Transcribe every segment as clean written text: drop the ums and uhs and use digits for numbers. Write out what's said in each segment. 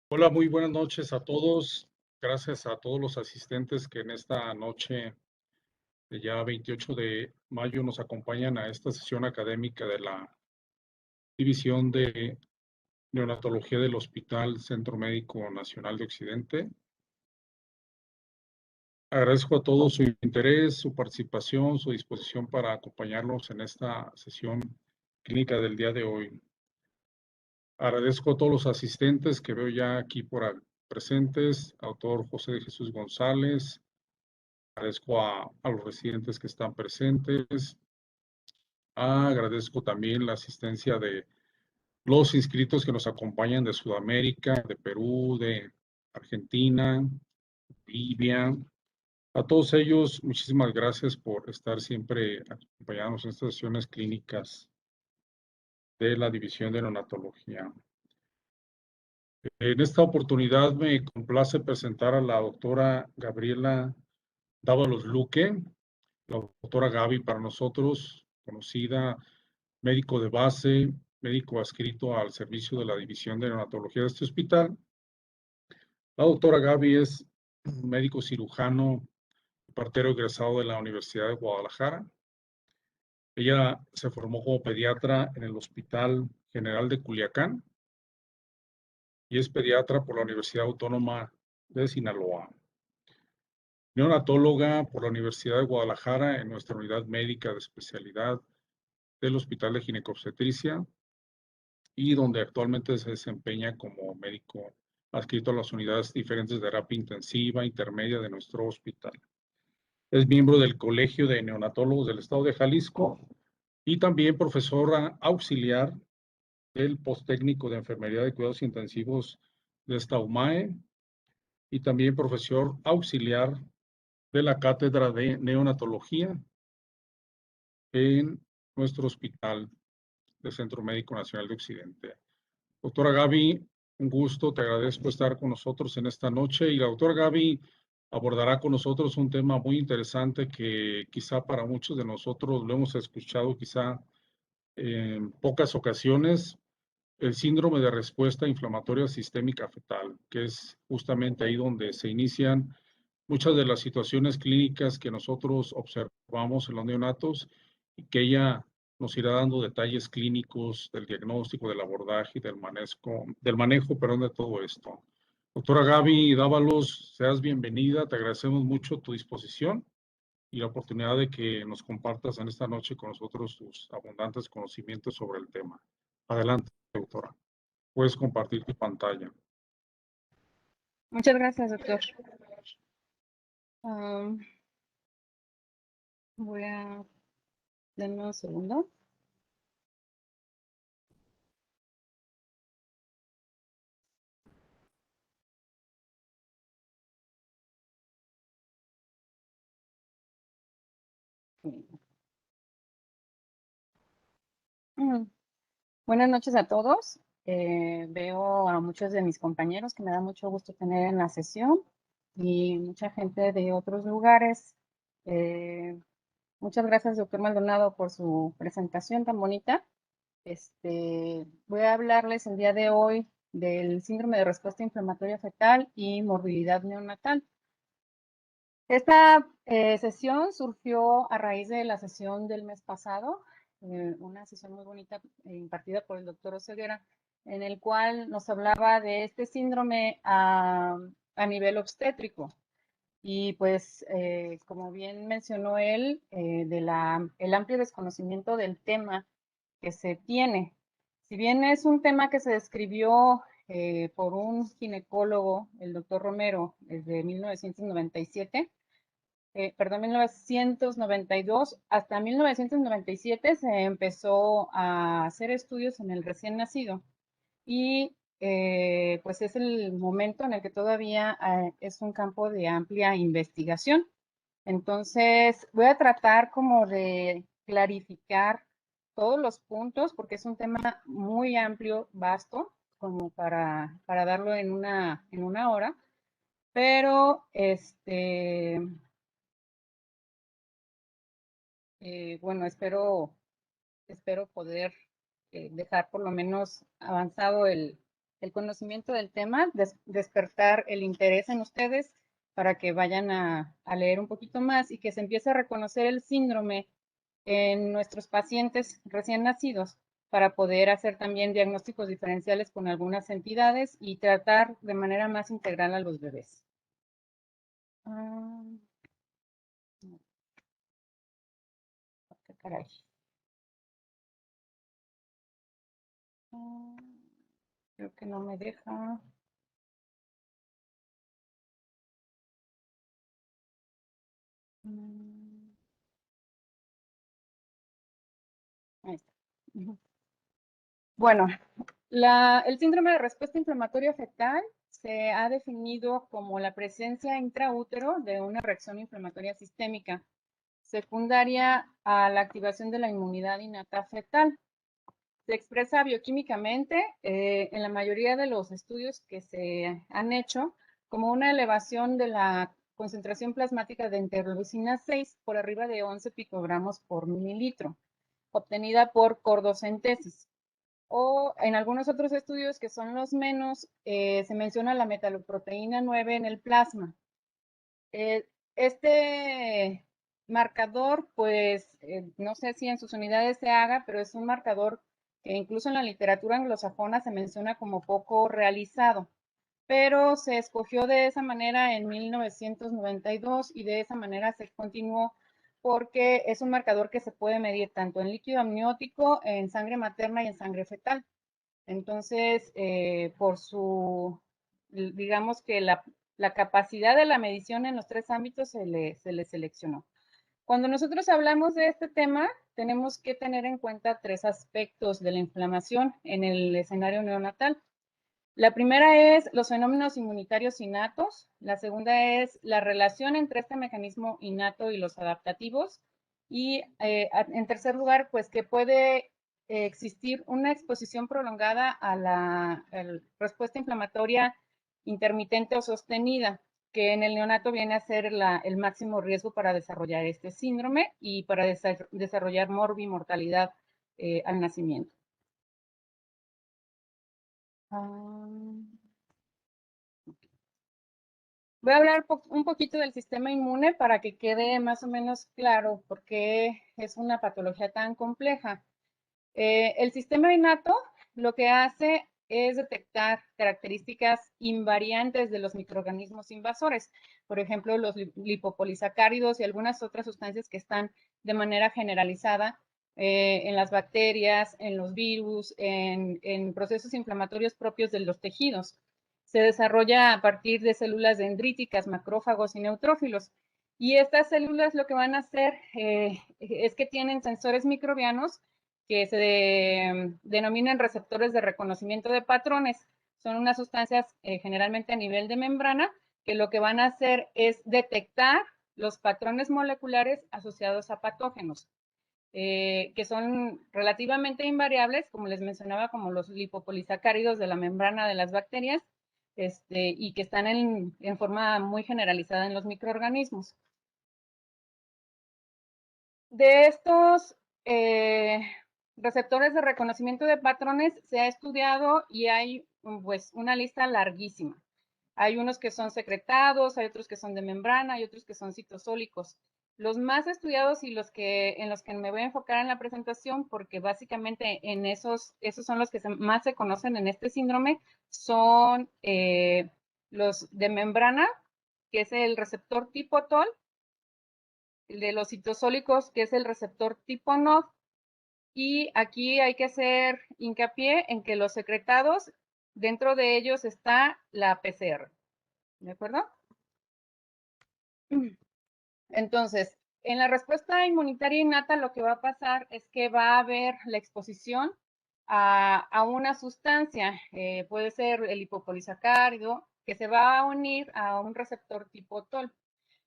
Hola, muy buenas noches a todos. Gracias a todos los asistentes que en esta noche de ya 28 de mayo nos acompañan a esta sesión académica de la División de Neonatología del Hospital Centro Médico Nacional de Occidente. Agradezco a todos su interés, su participación, su disposición para acompañarnos en esta sesión clínica del día de hoy. Agradezco a todos los asistentes que veo ya aquí presentes, al doctor José de Jesús González. Agradezco a los residentes que están presentes. Agradezco también la asistencia de los inscritos que nos acompañan de Sudamérica, de Perú, de Argentina, Bolivia. A todos ellos, muchísimas gracias por estar siempre acompañándonos en estas sesiones clínicas de la División de Neonatología. En esta oportunidad me complace presentar a la doctora Gabriela Dávalos Luque, la doctora Gaby para nosotros, conocida, médico de base, médico adscrito al servicio de la División de Neonatología de este hospital. La doctora Gaby es médico cirujano, partero egresado de la Universidad de Guadalajara. Ella se formó como pediatra en el Hospital General de Culiacán y es pediatra por la Universidad Autónoma de Sinaloa. Neonatóloga por la Universidad de Guadalajara en nuestra unidad médica de especialidad del Hospital de Ginecobstetricia y donde actualmente se desempeña como médico adscrito a las unidades diferentes de terapia intensiva, intermedia de nuestro hospital. Es miembro del Colegio de Neonatólogos del Estado de Jalisco y también profesora auxiliar del posttécnico de Enfermería de Cuidados Intensivos de esta UMAE y también profesor auxiliar de la Cátedra de Neonatología en nuestro hospital del Centro Médico Nacional de Occidente. Doctora Gaby, un gusto, te agradezco estar con nosotros en esta noche y la doctora Gaby abordará con nosotros un tema muy interesante que quizá para muchos de nosotros lo hemos escuchado quizá en pocas ocasiones, el síndrome de respuesta inflamatoria sistémica fetal, que es justamente ahí donde se inician muchas de las situaciones clínicas que nosotros observamos en los neonatos y que ella nos irá dando detalles clínicos del diagnóstico, del abordaje y del manejo, perdón, de todo esto. Doctora Gaby Dávalos, seas bienvenida, te agradecemos mucho tu disposición y la oportunidad de que nos compartas en esta noche con nosotros tus abundantes conocimientos sobre el tema. Adelante, doctora. Puedes compartir tu pantalla. Muchas gracias, doctor. Voy a darme un segundo. Buenas noches a todos. Veo a muchos de mis compañeros que me da mucho gusto tener en la sesión y mucha gente de otros lugares. Muchas gracias, doctor Maldonado, por su presentación tan bonita. Voy a hablarles el día de hoy del síndrome de respuesta inflamatoria fetal y morbilidad neonatal. Esta sesión surgió a raíz de la sesión del mes pasado, una sesión muy bonita impartida por el doctor Oseguera, en el cual nos hablaba de este síndrome a nivel obstétrico. Y pues, como bien mencionó él, el amplio desconocimiento del tema que se tiene. Si bien es un tema que se describió por un ginecólogo, el doctor Romero, desde 1997, perdón, 1992, hasta 1997 se empezó a hacer estudios en el recién nacido y pues es el momento en el que todavía es un campo de amplia investigación. Entonces, voy a tratar como de clarificar todos los puntos porque es un tema muy amplio, vasto, como para darlo en una hora, pero bueno, espero poder dejar por lo menos avanzado el el conocimiento del tema, despertar el interés en ustedes para que vayan a leer un poquito más y que se empiece a reconocer el síndrome en nuestros pacientes recién nacidos para poder hacer también diagnósticos diferenciales con algunas entidades y tratar de manera más integral a los bebés. ¿Qué caray? Creo que no me deja. Ahí está. Bueno, el síndrome de respuesta inflamatoria fetal se ha definido como la presencia intraútero de una reacción inflamatoria sistémica secundaria a la activación de la inmunidad innata fetal. Se expresa bioquímicamente en la mayoría de los estudios que se han hecho como una elevación de la concentración plasmática de interleucina 6 por arriba de 11 picogramos por mililitro, obtenida por cordocentesis. O en algunos otros estudios que son los menos, se menciona la metaloproteína 9 en el plasma. Este marcador, pues, no sé si en sus unidades se haga, pero es un marcador que incluso en la literatura anglosajona se menciona como poco realizado, pero se escogió de esa manera en 1992 y de esa manera se continuó porque es un marcador que se puede medir tanto en líquido amniótico, en sangre materna y en sangre fetal. Entonces, por su, digamos que la capacidad de la medición en los tres ámbitos se le seleccionó. Cuando nosotros hablamos de este tema, tenemos que tener en cuenta tres aspectos de la inflamación en el escenario neonatal. La primera es los fenómenos inmunitarios innatos, la segunda es la relación entre este mecanismo innato y los adaptativos, y en tercer lugar, pues que puede existir una exposición prolongada a la respuesta inflamatoria intermitente o sostenida, que en el neonato viene a ser el máximo riesgo para desarrollar este síndrome y para desarrollar morbimortalidad al nacimiento. Voy a hablar un poquito del sistema inmune para que quede más o menos claro por qué es una patología tan compleja. El sistema innato lo que hace es detectar características invariantes de los microorganismos invasores, por ejemplo, los lipopolisacáridos y algunas otras sustancias que están de manera generalizada en las bacterias, en los virus, en procesos inflamatorios propios de los tejidos. Se desarrolla a partir de células dendríticas, macrófagos y neutrófilos. Y estas células lo que van a hacer es que tienen sensores microbianos que se denominan receptores de reconocimiento de patrones. Son unas sustancias generalmente a nivel de membrana que lo que van a hacer es detectar los patrones moleculares asociados a patógenos, que son relativamente invariables, como les mencionaba, como los lipopolisacáridos de la membrana de las bacterias, y que están en forma muy generalizada en los microorganismos. De estos receptores de reconocimiento de patrones se ha estudiado y hay pues una lista larguísima. Hay unos que son secretados, hay otros que son de membrana, hay otros que son citosólicos. Los más estudiados y en los que me voy a enfocar en la presentación, porque básicamente en esos son los que más se conocen en este síndrome, son los de membrana, que es el receptor tipo TOL, el de los citosólicos, que es el receptor tipo NOD, y aquí hay que hacer hincapié en que los secretados, dentro de ellos está la PCR, ¿de acuerdo? Entonces, en la respuesta inmunitaria innata lo que va a pasar es que va a haber la exposición a una sustancia, puede ser el lipopolisacárido, que se va a unir a un receptor tipo TOL.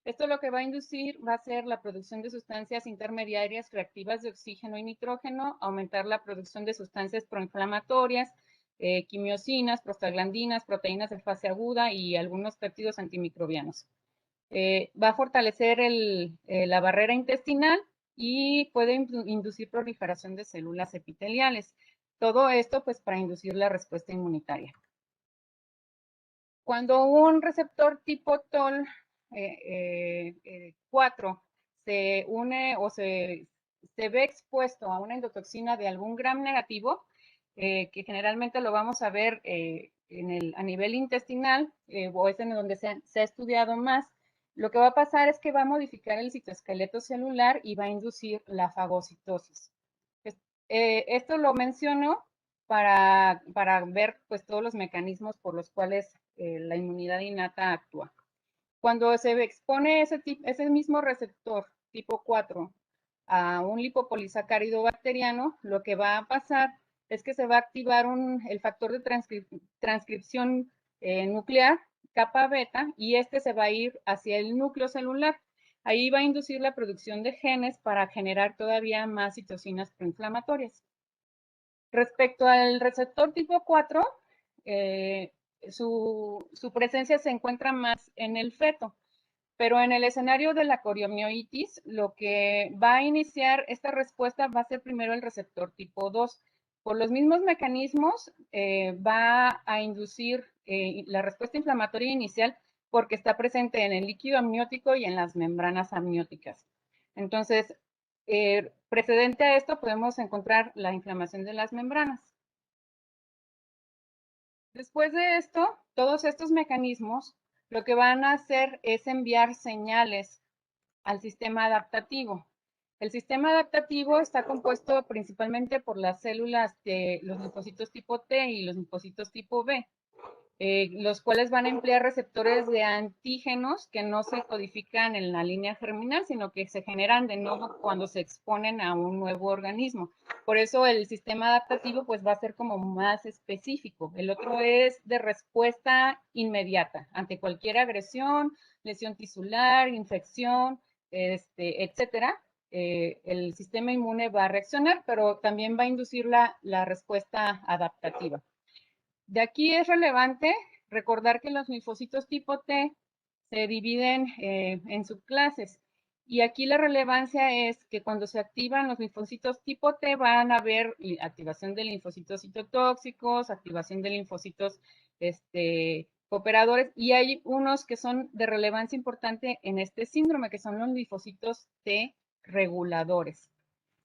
Esto lo que va a inducir va a ser la producción de sustancias intermediarias reactivas de oxígeno y nitrógeno, aumentar la producción de sustancias proinflamatorias, quimiosinas, prostaglandinas, proteínas de fase aguda y algunos péptidos antimicrobianos. Va a fortalecer la barrera intestinal y puede inducir proliferación de células epiteliales. Todo esto pues para inducir la respuesta inmunitaria. Cuando un receptor tipo TOL 4 se une o se ve expuesto a una endotoxina de algún gram negativo, que generalmente lo vamos a ver a nivel intestinal, o es en donde se ha estudiado más, lo que va a pasar es que va a modificar el citoesqueleto celular y va a inducir la fagocitosis. Esto lo menciono para ver pues todos los mecanismos por los cuales la inmunidad innata actúa. Cuando se expone ese mismo receptor tipo 4 a un lipopolisacárido bacteriano, lo que va a pasar es que se va a activar el factor de transcripción nuclear, capa beta, y este se va a ir hacia el núcleo celular. Ahí va a inducir la producción de genes para generar todavía más citocinas proinflamatorias. Respecto al receptor tipo 4, su presencia se encuentra más en el feto, pero en el escenario de la coriomiolitis, lo que va a iniciar esta respuesta va a ser primero el receptor tipo 2. Por los mismos mecanismos, va a inducir la respuesta inflamatoria inicial porque está presente en el líquido amniótico y en las membranas amnióticas. Entonces, precedente a esto podemos encontrar la inflamación de las membranas. Después de esto, todos estos mecanismos lo que van a hacer es enviar señales al sistema adaptativo. El sistema adaptativo está compuesto principalmente por las células de los linfocitos tipo T y los linfocitos tipo B, los cuales van a emplear receptores de antígenos que no se codifican en la línea germinal, sino que se generan de nuevo cuando se exponen a un nuevo organismo. Por eso el sistema adaptativo pues va a ser como más específico. El otro es de respuesta inmediata ante cualquier agresión, lesión tisular, infección, etcétera. El sistema inmune va a reaccionar, pero también va a inducir la respuesta adaptativa. De aquí es relevante recordar que los linfocitos tipo T se dividen en subclases. Y aquí la relevancia es que cuando se activan los linfocitos tipo T van a haber activación de linfocitos citotóxicos, activación de linfocitos cooperadores, y hay unos que son de relevancia importante en este síndrome, que son los linfocitos T reguladores.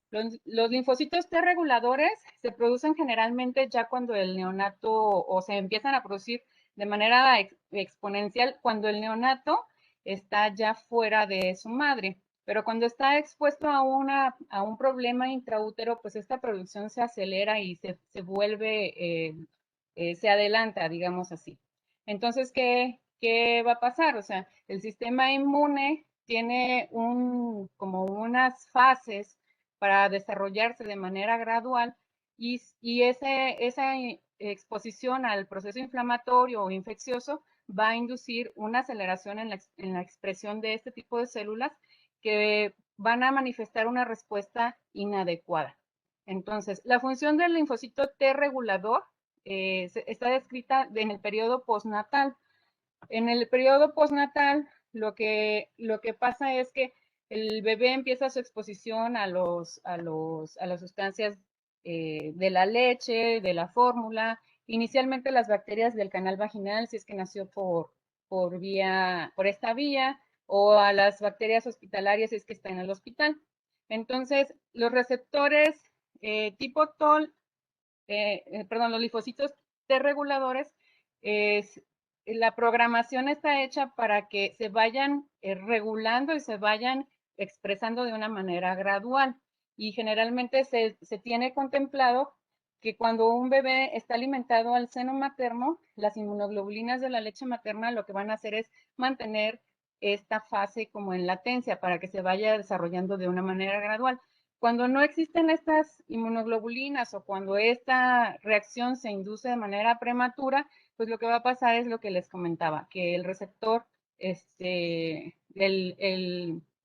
Los linfocitos T reguladores se producen generalmente ya cuando el neonato, o se empiezan a producir de manera exponencial cuando el neonato está ya fuera de su madre. Pero cuando está expuesto a un problema intraútero, pues esta producción se acelera y se vuelve, se adelanta, digamos así. Entonces, ¿qué va a pasar? O sea, el sistema inmune tiene como unas fases para desarrollarse de manera gradual y esa exposición al proceso inflamatorio o infeccioso va a inducir una aceleración en la expresión de este tipo de células que van a manifestar una respuesta inadecuada. Entonces, la función del linfocito T regulador está descrita en el periodo postnatal. En el periodo postnatal, lo que pasa es que el bebé empieza su exposición a las sustancias de la leche, de la fórmula, inicialmente las bacterias del canal vaginal, si es que nació por esta vía, o a las bacterias hospitalarias, si es que está en el hospital. Entonces, los receptores tipo TOL, los linfocitos T reguladores, la programación está hecha para que se vayan regulando y se vayan expresando de una manera gradual. Y generalmente se tiene contemplado que cuando un bebé está alimentado al seno materno, las inmunoglobulinas de la leche materna lo que van a hacer es mantener esta fase como en latencia para que se vaya desarrollando de una manera gradual. Cuando no existen estas inmunoglobulinas o cuando esta reacción se induce de manera prematura, pues lo que va a pasar es lo que les comentaba, que el receptor, el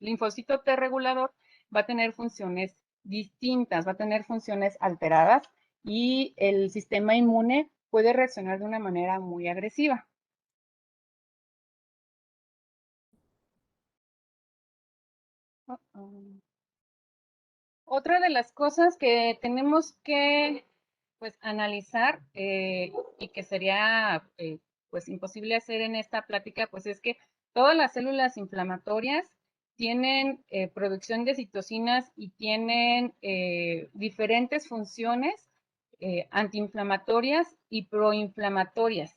linfocito T regulador va a tener funciones distintas, va a tener funciones alteradas y el sistema inmune puede reaccionar de una manera muy agresiva. Otra de las cosas que tenemos que pues analizar y que sería pues imposible hacer en esta plática, pues es que todas las células inflamatorias tienen producción de citocinas y tienen diferentes funciones antiinflamatorias y proinflamatorias.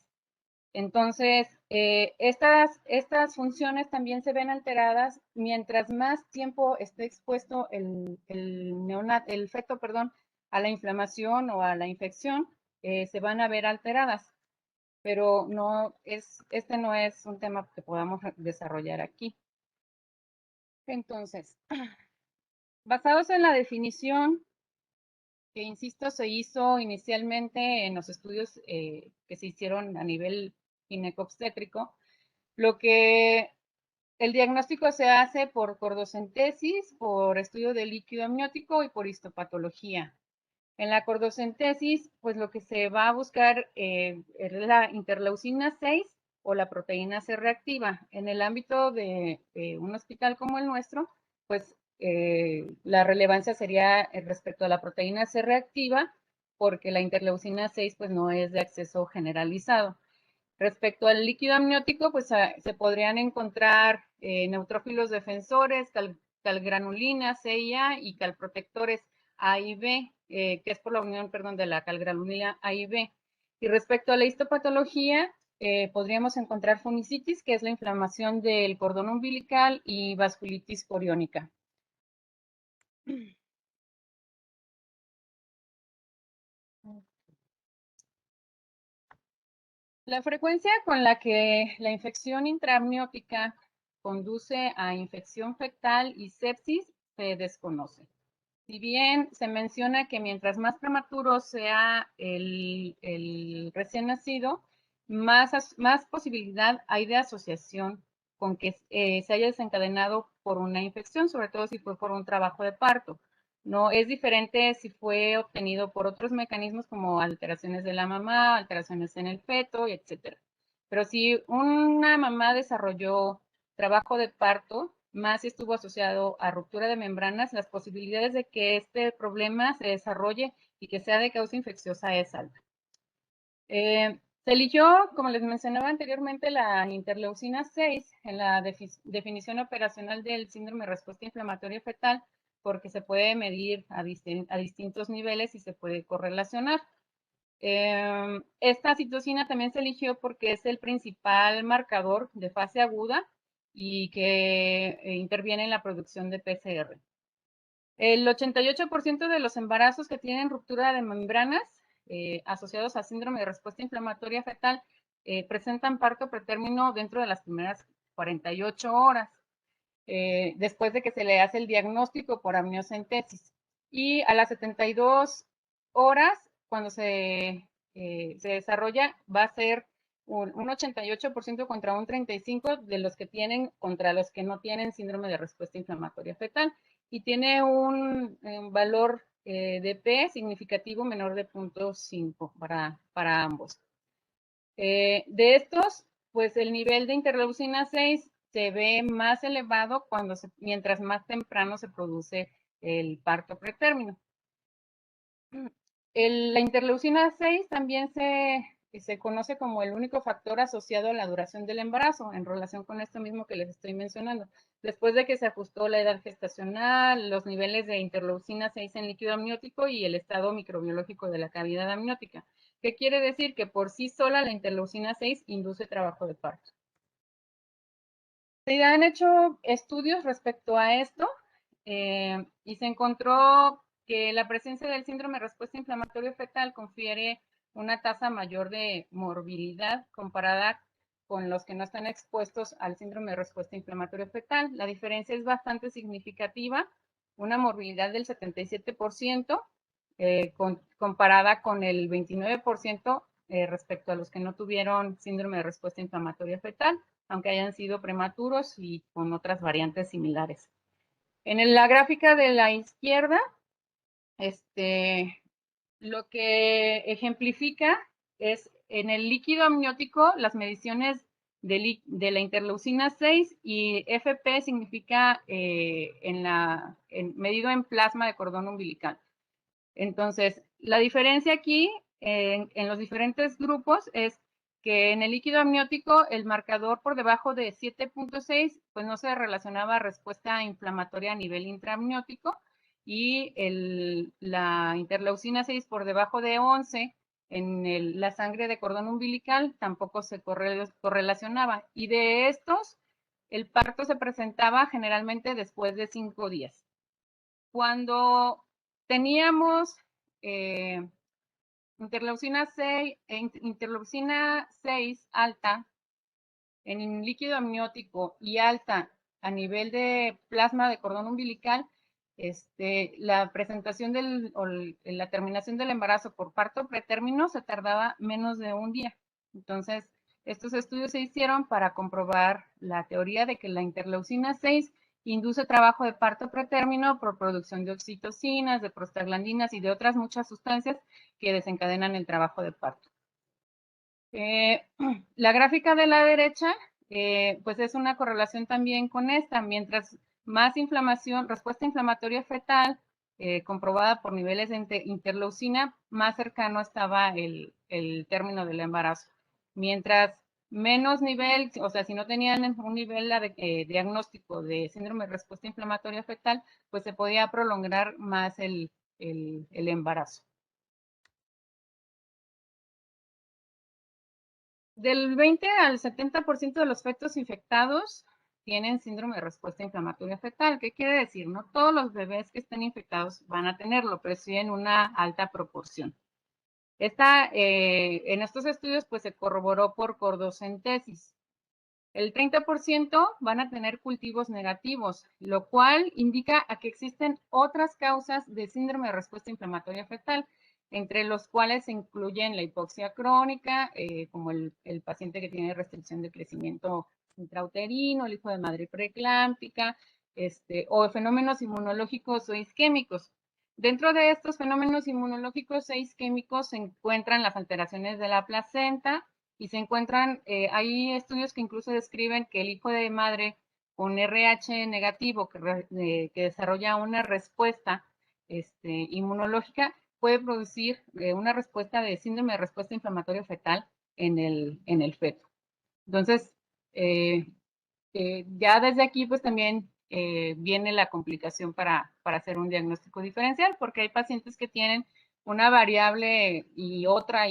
Entonces, estas funciones también se ven alteradas mientras más tiempo esté expuesto el feto, perdón, a la inflamación o a la infección, se van a ver alteradas. Pero este no es un tema que podamos desarrollar aquí. Entonces, basados en la definición que, insisto, se hizo inicialmente en los estudios que se hicieron a nivel ginecobstétrico, el diagnóstico se hace por cordocentesis, por estudio de líquido amniótico y por histopatología. En la cordocentesis, pues lo que se va a buscar es la interleucina 6 o la proteína C reactiva. En el ámbito de un hospital como el nuestro, pues la relevancia sería respecto a la proteína C reactiva, porque la interleucina 6 pues no es de acceso generalizado. Respecto al líquido amniótico, pues se podrían encontrar neutrófilos defensores, calgranulina, CIA y calprotectores A y B, que es por la unión, perdón, de la calgranulina A y B. Y respecto a la histopatología, podríamos encontrar fonicitis, que es la inflamación del cordón umbilical, y vasculitis coriónica. La frecuencia con la que la infección intraamniótica conduce a infección fetal y sepsis se desconoce. Si bien se menciona que mientras más prematuro sea el recién nacido, más posibilidad hay de asociación con que se haya desencadenado por una infección, sobre todo si fue por un trabajo de parto. No es diferente si fue obtenido por otros mecanismos como alteraciones de la mamá, alteraciones en el feto, etc. Pero si una mamá desarrolló trabajo de parto, más si estuvo asociado a ruptura de membranas, las posibilidades de que este problema se desarrolle y que sea de causa infecciosa es alta. Se eligió, como les mencionaba anteriormente, la interleucina 6 en la definición operacional del síndrome de respuesta inflamatoria fetal, porque se puede medir a distintos niveles y se puede correlacionar. Esta citocina también se eligió porque es el principal marcador de fase aguda y que interviene en la producción de PCR. El 88% de los embarazos que tienen ruptura de membranas asociados a síndrome de respuesta inflamatoria fetal presentan parto pretérmino dentro de las primeras 48 horas, después de que se le hace el diagnóstico por amniocentesis. Y a las 72 horas, cuando se desarrolla, va a ser un 88% contra un 35% de los que tienen contra los que no tienen síndrome de respuesta inflamatoria fetal. Y tiene un valor de P significativo menor de 0.5 para ambos. De estos, pues el nivel de interleucina 6 se ve más elevado mientras más temprano se produce el parto pretérmino. La interleucina 6 también se conoce como el único factor asociado a la duración del embarazo, en relación con esto mismo que les estoy mencionando. Después de que se ajustó la edad gestacional, los niveles de interleucina 6 en líquido amniótico y el estado microbiológico de la cavidad amniótica. ¿Qué quiere decir? Que por sí sola la interleucina 6 induce trabajo de parto. Se han hecho estudios respecto a esto y se encontró que la presencia del síndrome de respuesta inflamatoria fetal confiere una tasa mayor de morbilidad comparada con los que no están expuestos al síndrome de respuesta inflamatoria fetal. La diferencia es bastante significativa, una morbilidad del 77% comparada con el 29% respecto a los que no tuvieron síndrome de respuesta inflamatoria fetal, aunque hayan sido prematuros y con otras variantes similares. En la gráfica de la izquierda, lo que ejemplifica es en el líquido amniótico las mediciones de la interleucina 6 y FP significa medido en plasma de cordón umbilical. Entonces, la diferencia aquí en los diferentes grupos es que en el líquido amniótico el marcador por debajo de 7.6 pues no se relacionaba a respuesta inflamatoria a nivel intraamniótico, y la interleucina 6 por debajo de 11 en la sangre de cordón umbilical tampoco se correlacionaba, y de estos el parto se presentaba generalmente después de 5 días. Cuando teníamos interleucina 6 alta en líquido amniótico y alta a nivel de plasma de cordón umbilical, la presentación la terminación del embarazo por parto pretérmino se tardaba menos de un día. Entonces, estos estudios se hicieron para comprobar la teoría de que la interleucina 6 induce trabajo de parto pretérmino por producción de oxitocinas, de prostaglandinas y de otras muchas sustancias que desencadenan el trabajo de parto. La gráfica de la derecha, pues es una correlación también con esta. Mientras más inflamación, respuesta inflamatoria fetal, comprobada por niveles de interleucina, más cercano estaba el término del embarazo. Mientras menos nivel, o sea, si no tenían un nivel diagnóstico de síndrome de respuesta inflamatoria fetal, pues se podía prolongar más el embarazo. Del 20 al 70% de los fetos infectados tienen síndrome de respuesta inflamatoria fetal. ¿Qué quiere decir? No todos los bebés que estén infectados van a tenerlo, pero sí en una alta proporción. En estos estudios pues se corroboró por cordocentesis. El 30% van a tener cultivos negativos, lo cual indica a que existen otras causas de síndrome de respuesta inflamatoria fetal, entre los cuales se incluyen la hipoxia crónica, como el paciente que tiene restricción de crecimiento intrauterino, el hijo de madre preeclámptica, o fenómenos inmunológicos o isquémicos. Dentro de estos fenómenos inmunológicos e isquémicos se encuentran las alteraciones de la placenta, y se encuentran, hay estudios que incluso describen que el hijo de madre con RH negativo que desarrolla una respuesta inmunológica puede producir una respuesta de síndrome de respuesta inflamatoria fetal en el feto. Entonces, ya desde aquí pues también viene la complicación para hacer un diagnóstico diferencial, porque hay pacientes que tienen una variable y otra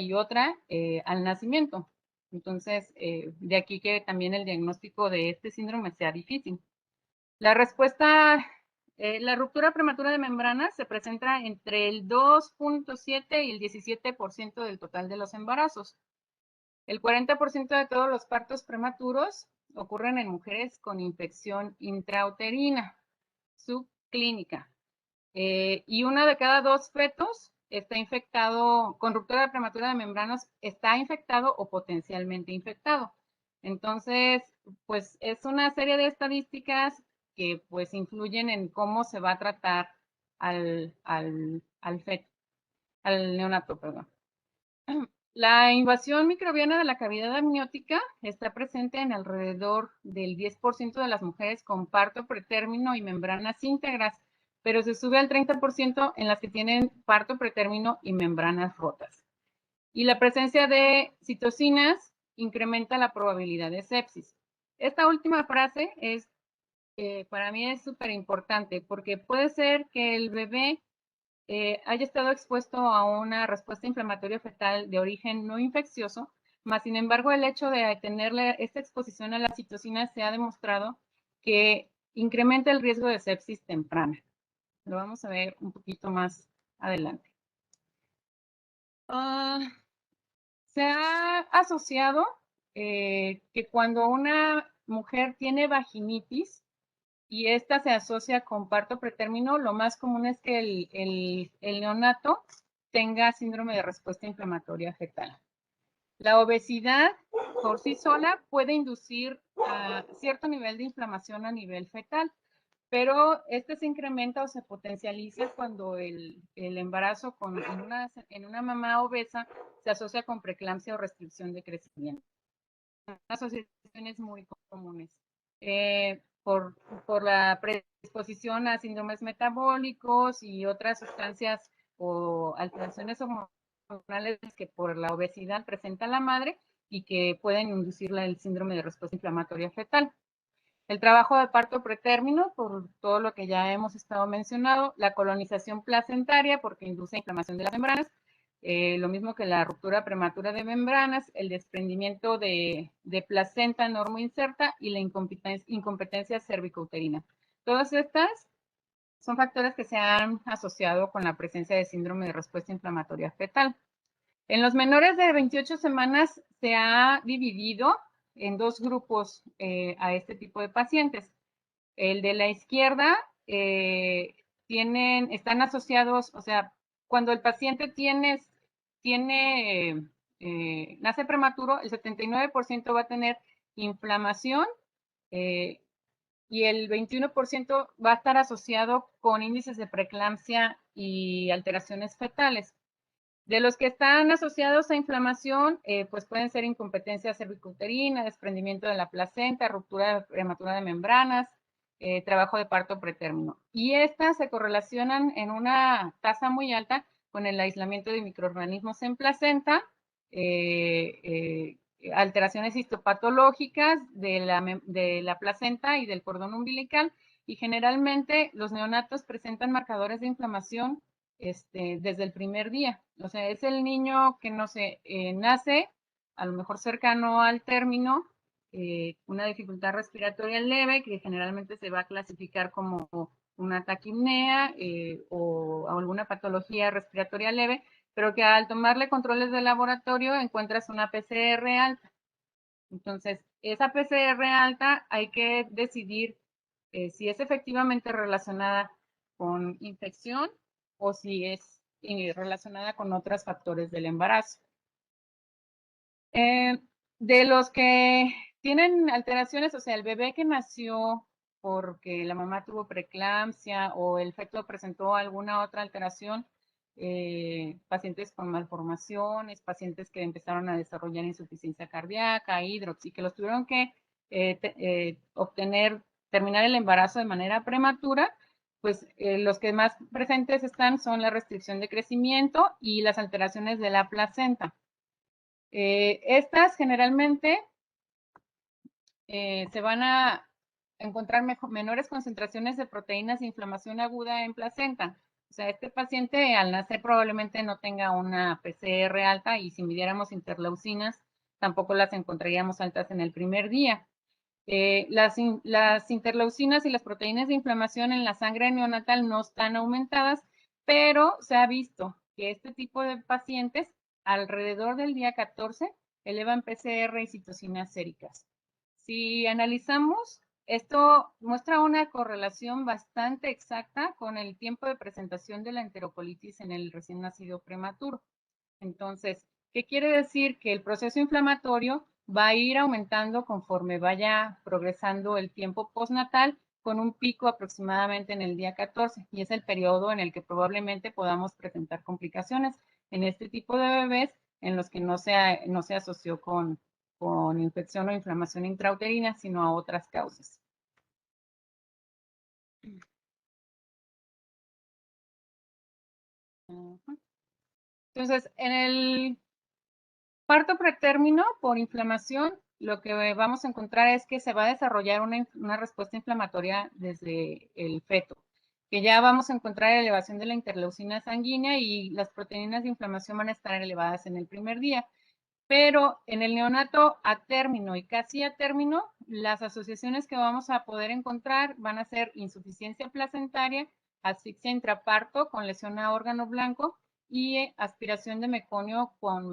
al nacimiento. Entonces, de aquí que también el diagnóstico de este síndrome sea difícil. La respuesta, la ruptura prematura de membranas se presenta entre el 2.7 y el 17% del total de los embarazos. El 40% de todos los partos prematuros ocurren en mujeres con infección intrauterina subclínica. Y 1 de cada 2 fetos está infectado con ruptura prematura de membranas, está infectado o potencialmente infectado. Entonces, pues es una serie de estadísticas que pues influyen en cómo se va a tratar al feto, al neonato, perdón. La invasión microbiana de la cavidad amniótica está presente en alrededor del 10% de las mujeres con parto pretérmino y membranas íntegras, pero se sube al 30% en las que tienen parto pretérmino y membranas rotas. Y la presencia de citocinas incrementa la probabilidad de sepsis. Esta última frase para mí es súper importante, porque puede ser que el bebé haya estado expuesto a una respuesta inflamatoria fetal de origen no infeccioso, mas sin embargo el hecho de tenerle esta exposición a las citocinas se ha demostrado que incrementa el riesgo de sepsis temprana. Lo vamos a ver un poquito más adelante. Se ha asociado que cuando una mujer tiene vaginitis y esta se asocia con parto pretérmino, lo más común es que el neonato tenga síndrome de respuesta inflamatoria fetal. La obesidad por sí sola puede inducir a cierto nivel de inflamación a nivel fetal, pero este se incrementa o se potencializa cuando el embarazo en una mamá obesa se asocia con preeclampsia o restricción de crecimiento. Asociaciones muy comunes. Por la predisposición a síndromes metabólicos y otras sustancias o alteraciones hormonales que por la obesidad presenta la madre, y que pueden inducir el síndrome de respuesta inflamatoria fetal. El trabajo de parto pretérmino, por todo lo que ya hemos estado mencionando, la colonización placentaria, porque induce inflamación de las membranas, lo mismo que la ruptura prematura de membranas, el desprendimiento de placenta normoinserta y la incompetencia cervicouterina. Todas estas son factores que se han asociado con la presencia de síndrome de respuesta inflamatoria fetal. En los menores de 28 semanas se ha dividido en dos grupos a este tipo de pacientes. El de la izquierda están asociados, o sea, cuando el paciente nace prematuro, el 79% va a tener inflamación y el 21% va a estar asociado con índices de preeclampsia y alteraciones fetales. De los que están asociados a inflamación, pues pueden ser incompetencia cervicouterina, desprendimiento de la placenta, ruptura prematura de membranas, trabajo de parto pretérmino. Y estas se correlacionan en una tasa muy alta con el aislamiento de microorganismos en placenta, alteraciones histopatológicas de la placenta y del cordón umbilical, y generalmente los neonatos presentan marcadores de inflamación desde el primer día. O sea, es el niño que no se nace, a lo mejor cercano al término, una dificultad respiratoria leve, que generalmente se va a clasificar como una taquipnea o alguna patología respiratoria leve, pero que al tomarle controles de laboratorio encuentras una PCR alta. Entonces, esa PCR alta hay que decidir si es efectivamente relacionada con infección o si es relacionada con otros factores del embarazo. De los que tienen alteraciones, o sea, el bebé que nació porque la mamá tuvo preeclampsia o el feto presentó alguna otra alteración, pacientes con malformaciones, pacientes que empezaron a desarrollar insuficiencia cardíaca, hidrox, y que los tuvieron que terminar el embarazo de manera prematura, pues los que más presentes están son la restricción de crecimiento y las alteraciones de la placenta. Estas generalmente se van a encontrar menores concentraciones de proteínas de inflamación aguda en placenta. O sea, este paciente al nacer probablemente no tenga una PCR alta y si midiéramos interleucinas tampoco las encontraríamos altas en el primer día. Las interleucinas y las proteínas de inflamación en la sangre neonatal no están aumentadas, pero se ha visto que este tipo de pacientes alrededor del día 14 elevan PCR y citocinas séricas. Si analizamos, esto muestra una correlación bastante exacta con el tiempo de presentación de la enterocolitis en el recién nacido prematuro. Entonces, ¿qué quiere decir? Que el proceso inflamatorio va a ir aumentando conforme vaya progresando el tiempo postnatal, con un pico aproximadamente en el día 14, y es el periodo en el que probablemente podamos presentar complicaciones en este tipo de bebés en los que no se asoció con infección o inflamación intrauterina, sino a otras causas. Entonces, en el parto pretérmino por inflamación, lo que vamos a encontrar es que se va a desarrollar una respuesta inflamatoria desde el feto, que ya vamos a encontrar elevación de la interleucina sanguínea y las proteínas de inflamación van a estar elevadas en el primer día. Pero en el neonato a término y casi a término, las asociaciones que vamos a poder encontrar van a ser insuficiencia placentaria, asfixia intraparto con lesión a órgano blanco y aspiración de meconio con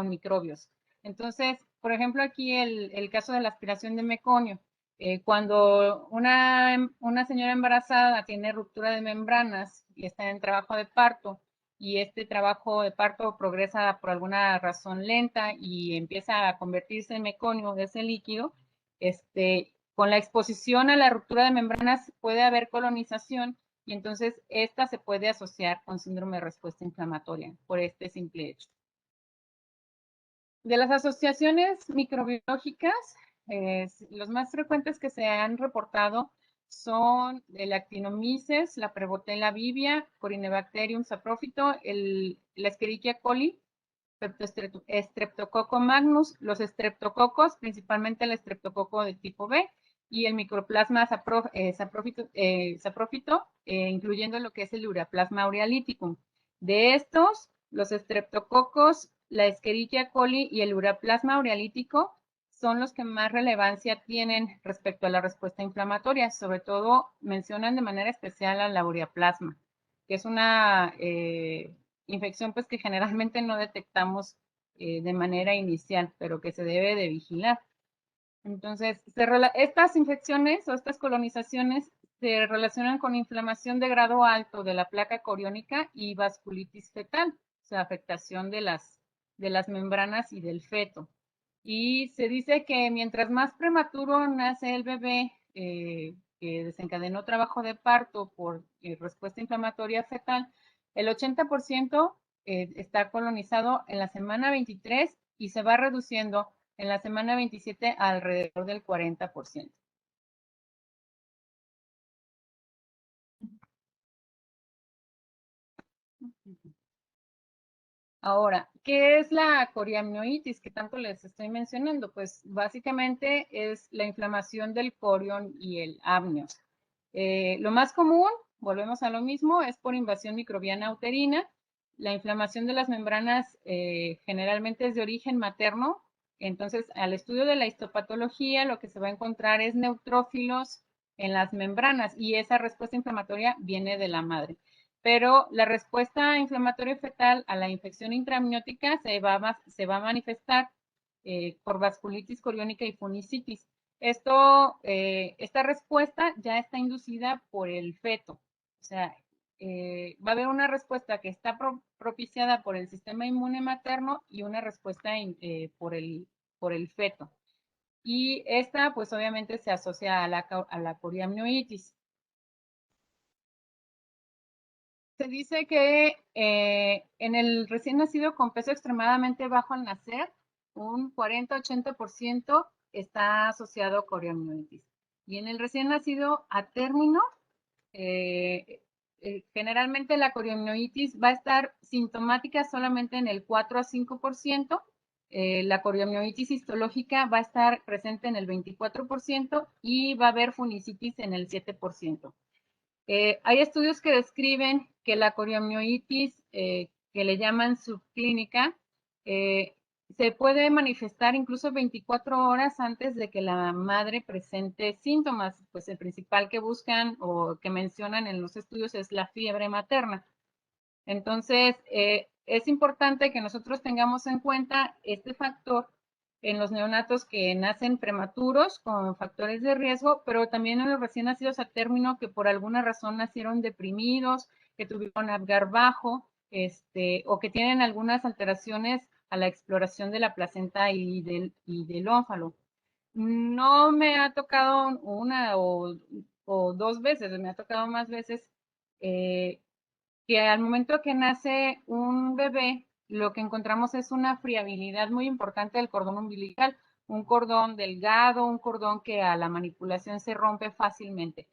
microbios. Entonces, por ejemplo, aquí el caso de la aspiración de meconio. Cuando una señora embarazada tiene ruptura de membranas y está en trabajo de parto, y este trabajo de parto progresa por alguna razón lenta y empieza a convertirse en meconio, ese líquido, con la exposición a la ruptura de membranas puede haber colonización y entonces esta se puede asociar con síndrome de respuesta inflamatoria por este simple hecho. De las asociaciones microbiológicas, los más frecuentes que se han reportado son el Actinomyces, la Prevotella vivia, Corynebacterium saprophyto, la Escherichia coli, Streptococcus magnus, los streptococos, principalmente el streptococo de tipo B, y el microplasma saprófito, incluyendo lo que es el ureaplasma aureolíticum. De estos, los streptococos, la Escherichia coli y el ureaplasma aureolítico son los que más relevancia tienen respecto a la respuesta inflamatoria. Sobre todo mencionan de manera especial a la ureaplasma, que es una infección pues que generalmente no detectamos de manera inicial, pero que se debe de vigilar. Entonces, estas infecciones o estas colonizaciones se relacionan con inflamación de grado alto de la placa coriónica y vasculitis fetal, o sea, afectación de las membranas y del feto. Y se dice que mientras más prematuro nace el bebé que desencadenó trabajo de parto por respuesta inflamatoria fetal, el 80% está colonizado en la semana 23 y se va reduciendo en la semana 27 a alrededor del 40%. Ahora, ¿qué es la coriamnionitis que tanto les estoy mencionando? Pues básicamente es la inflamación del corión y el amnio. Lo más común, volvemos a lo mismo, es por invasión microbiana uterina. La inflamación de las membranas generalmente es de origen materno. Entonces, al estudio de la histopatología, lo que se va a encontrar es neutrófilos en las membranas y esa respuesta inflamatoria viene de la madre. Pero la respuesta inflamatoria fetal a la infección intraamniótica se va a manifestar por vasculitis coriónica y funicitis. Esta respuesta ya está inducida por el feto. O sea, va a haber una respuesta que está propiciada por el sistema inmune materno y una respuesta por el feto. Y esta, pues obviamente se asocia a la coriamnionitis. Se dice que en el recién nacido con peso extremadamente bajo al nacer, un 40-80% está asociado a coriamnionitis. Y en el recién nacido a término, generalmente la coriamnionitis va a estar sintomática solamente en el 4-5%, la coriamnionitis histológica va a estar presente en el 24% y va a haber funicitis en el 7%. Hay estudios que describen que la coriamnionitis, que le llaman subclínica, se puede manifestar incluso 24 horas antes de que la madre presente síntomas. Pues el principal que buscan o que mencionan en los estudios es la fiebre materna. Entonces, es importante que nosotros tengamos en cuenta este factor en los neonatos que nacen prematuros con factores de riesgo, pero también en los recién nacidos a término que por alguna razón nacieron deprimidos, que tuvieron Apgar bajo, o que tienen algunas alteraciones a la exploración de la placenta y del óvalo. No me ha tocado una o dos veces, me ha tocado más veces que al momento que nace un bebé, lo que encontramos es una friabilidad muy importante del cordón umbilical, un cordón delgado, un cordón que a la manipulación se rompe fácilmente.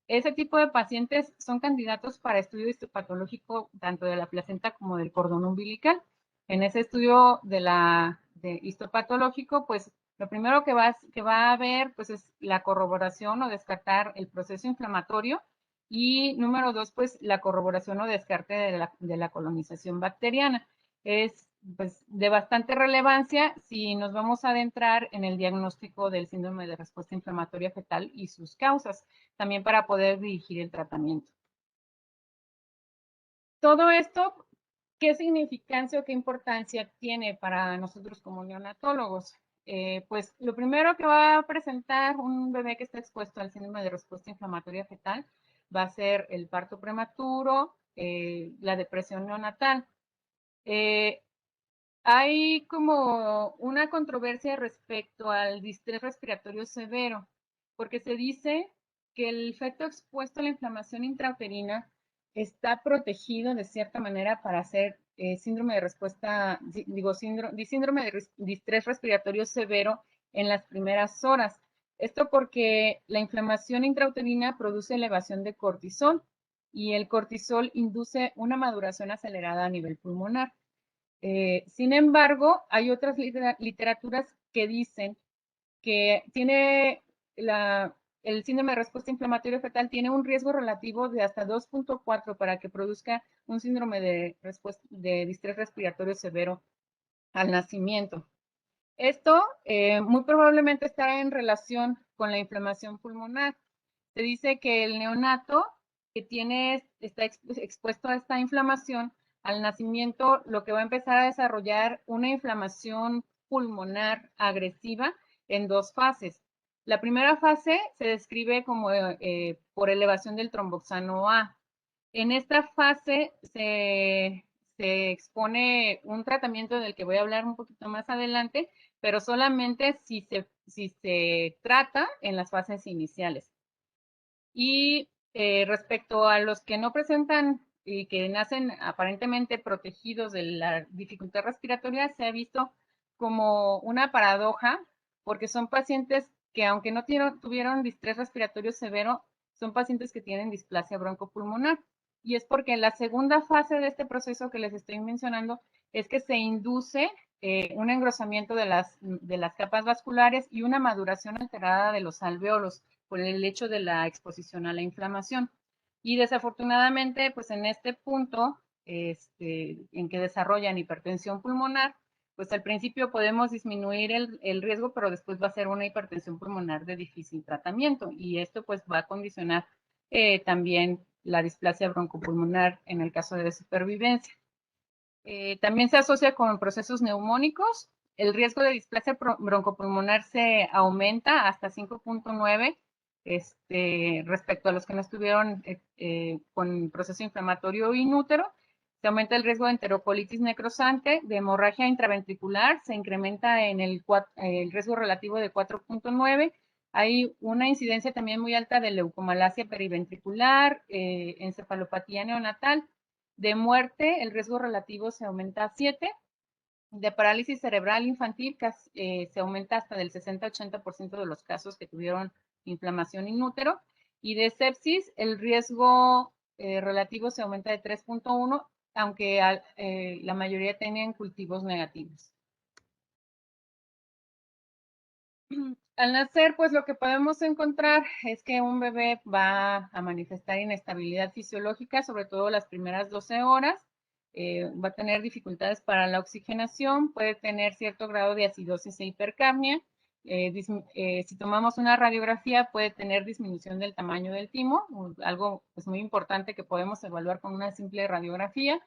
Ese tipo de pacientes son candidatos para estudio histopatológico tanto de la placenta como del cordón umbilical. En ese estudio de histopatológico, pues lo primero que va a ver pues, es la corroboración o descartar el proceso inflamatorio y número dos, pues la corroboración o descarte de la colonización bacteriana. Es pues, de bastante relevancia si nos vamos a adentrar en el diagnóstico del síndrome de respuesta inflamatoria fetal y sus causas, también para poder dirigir el tratamiento. Todo esto, ¿qué significancia o qué importancia tiene para nosotros como neonatólogos? Pues lo primero que va a presentar un bebé que está expuesto al síndrome de respuesta inflamatoria fetal va a ser el parto prematuro, la depresión neonatal. Hay como una controversia respecto al distrés respiratorio severo, porque se dice que el feto expuesto a la inflamación intrauterina está protegido de cierta manera para hacer síndrome de respuesta, síndrome de distrés respiratorio severo en las primeras horas. Esto porque la inflamación intrauterina produce elevación de cortisol y el cortisol induce una maduración acelerada a nivel pulmonar. Sin embargo, hay otras literaturas que dicen que el síndrome de respuesta inflamatoria fetal tiene un riesgo relativo de hasta 2.4 para que produzca un síndrome de distrés respiratorio severo al nacimiento. Esto muy probablemente está en relación con la inflamación pulmonar. Se dice que el neonato que está expuesto a esta inflamación, al nacimiento lo que va a empezar a desarrollar una inflamación pulmonar agresiva en dos fases. La primera fase se describe como por elevación del tromboxano A. En esta fase se expone un tratamiento del que voy a hablar un poquito más adelante, pero solamente si se trata en las fases iniciales. Y respecto a los que no presentan y que nacen aparentemente protegidos de la dificultad respiratoria, se ha visto como una paradoja, porque son pacientes que aunque no tuvieron distrés respiratorio severo, son pacientes que tienen displasia broncopulmonar. Y es porque la segunda fase de este proceso que les estoy mencionando es que se induce un engrosamiento de las capas vasculares y una maduración alterada de los alvéolos por el hecho de la exposición a la inflamación. Y desafortunadamente, pues en este punto, en que desarrollan hipertensión pulmonar, pues al principio podemos disminuir el riesgo, pero después va a ser una hipertensión pulmonar de difícil tratamiento. Y esto pues va a condicionar también la displasia broncopulmonar en el caso de supervivencia. También se asocia con procesos neumónicos. El riesgo de displasia broncopulmonar se aumenta hasta 5.9 respecto a los que no estuvieron con proceso inflamatorio inútero. Se aumenta el riesgo de enterocolitis necrosante, de hemorragia intraventricular, se incrementa en el riesgo relativo de 4.9. Hay una incidencia también muy alta de leucomalacia periventricular, encefalopatía neonatal. De muerte, el riesgo relativo se aumenta a 7. De parálisis cerebral infantil se aumenta hasta del 60-80% de los casos que tuvieron inflamación in útero. Y de sepsis, el riesgo relativo se aumenta de 3.1, aunque la mayoría tienen cultivos negativos. Al nacer, pues lo que podemos encontrar es que un bebé va a manifestar inestabilidad fisiológica, sobre todo las primeras 12 horas. Va a tener dificultades para la oxigenación, puede tener cierto grado de acidosis e hipercapnia. Si tomamos una radiografía, puede tener disminución del tamaño del timo, algo pues, muy importante que podemos evaluar con una simple radiografía.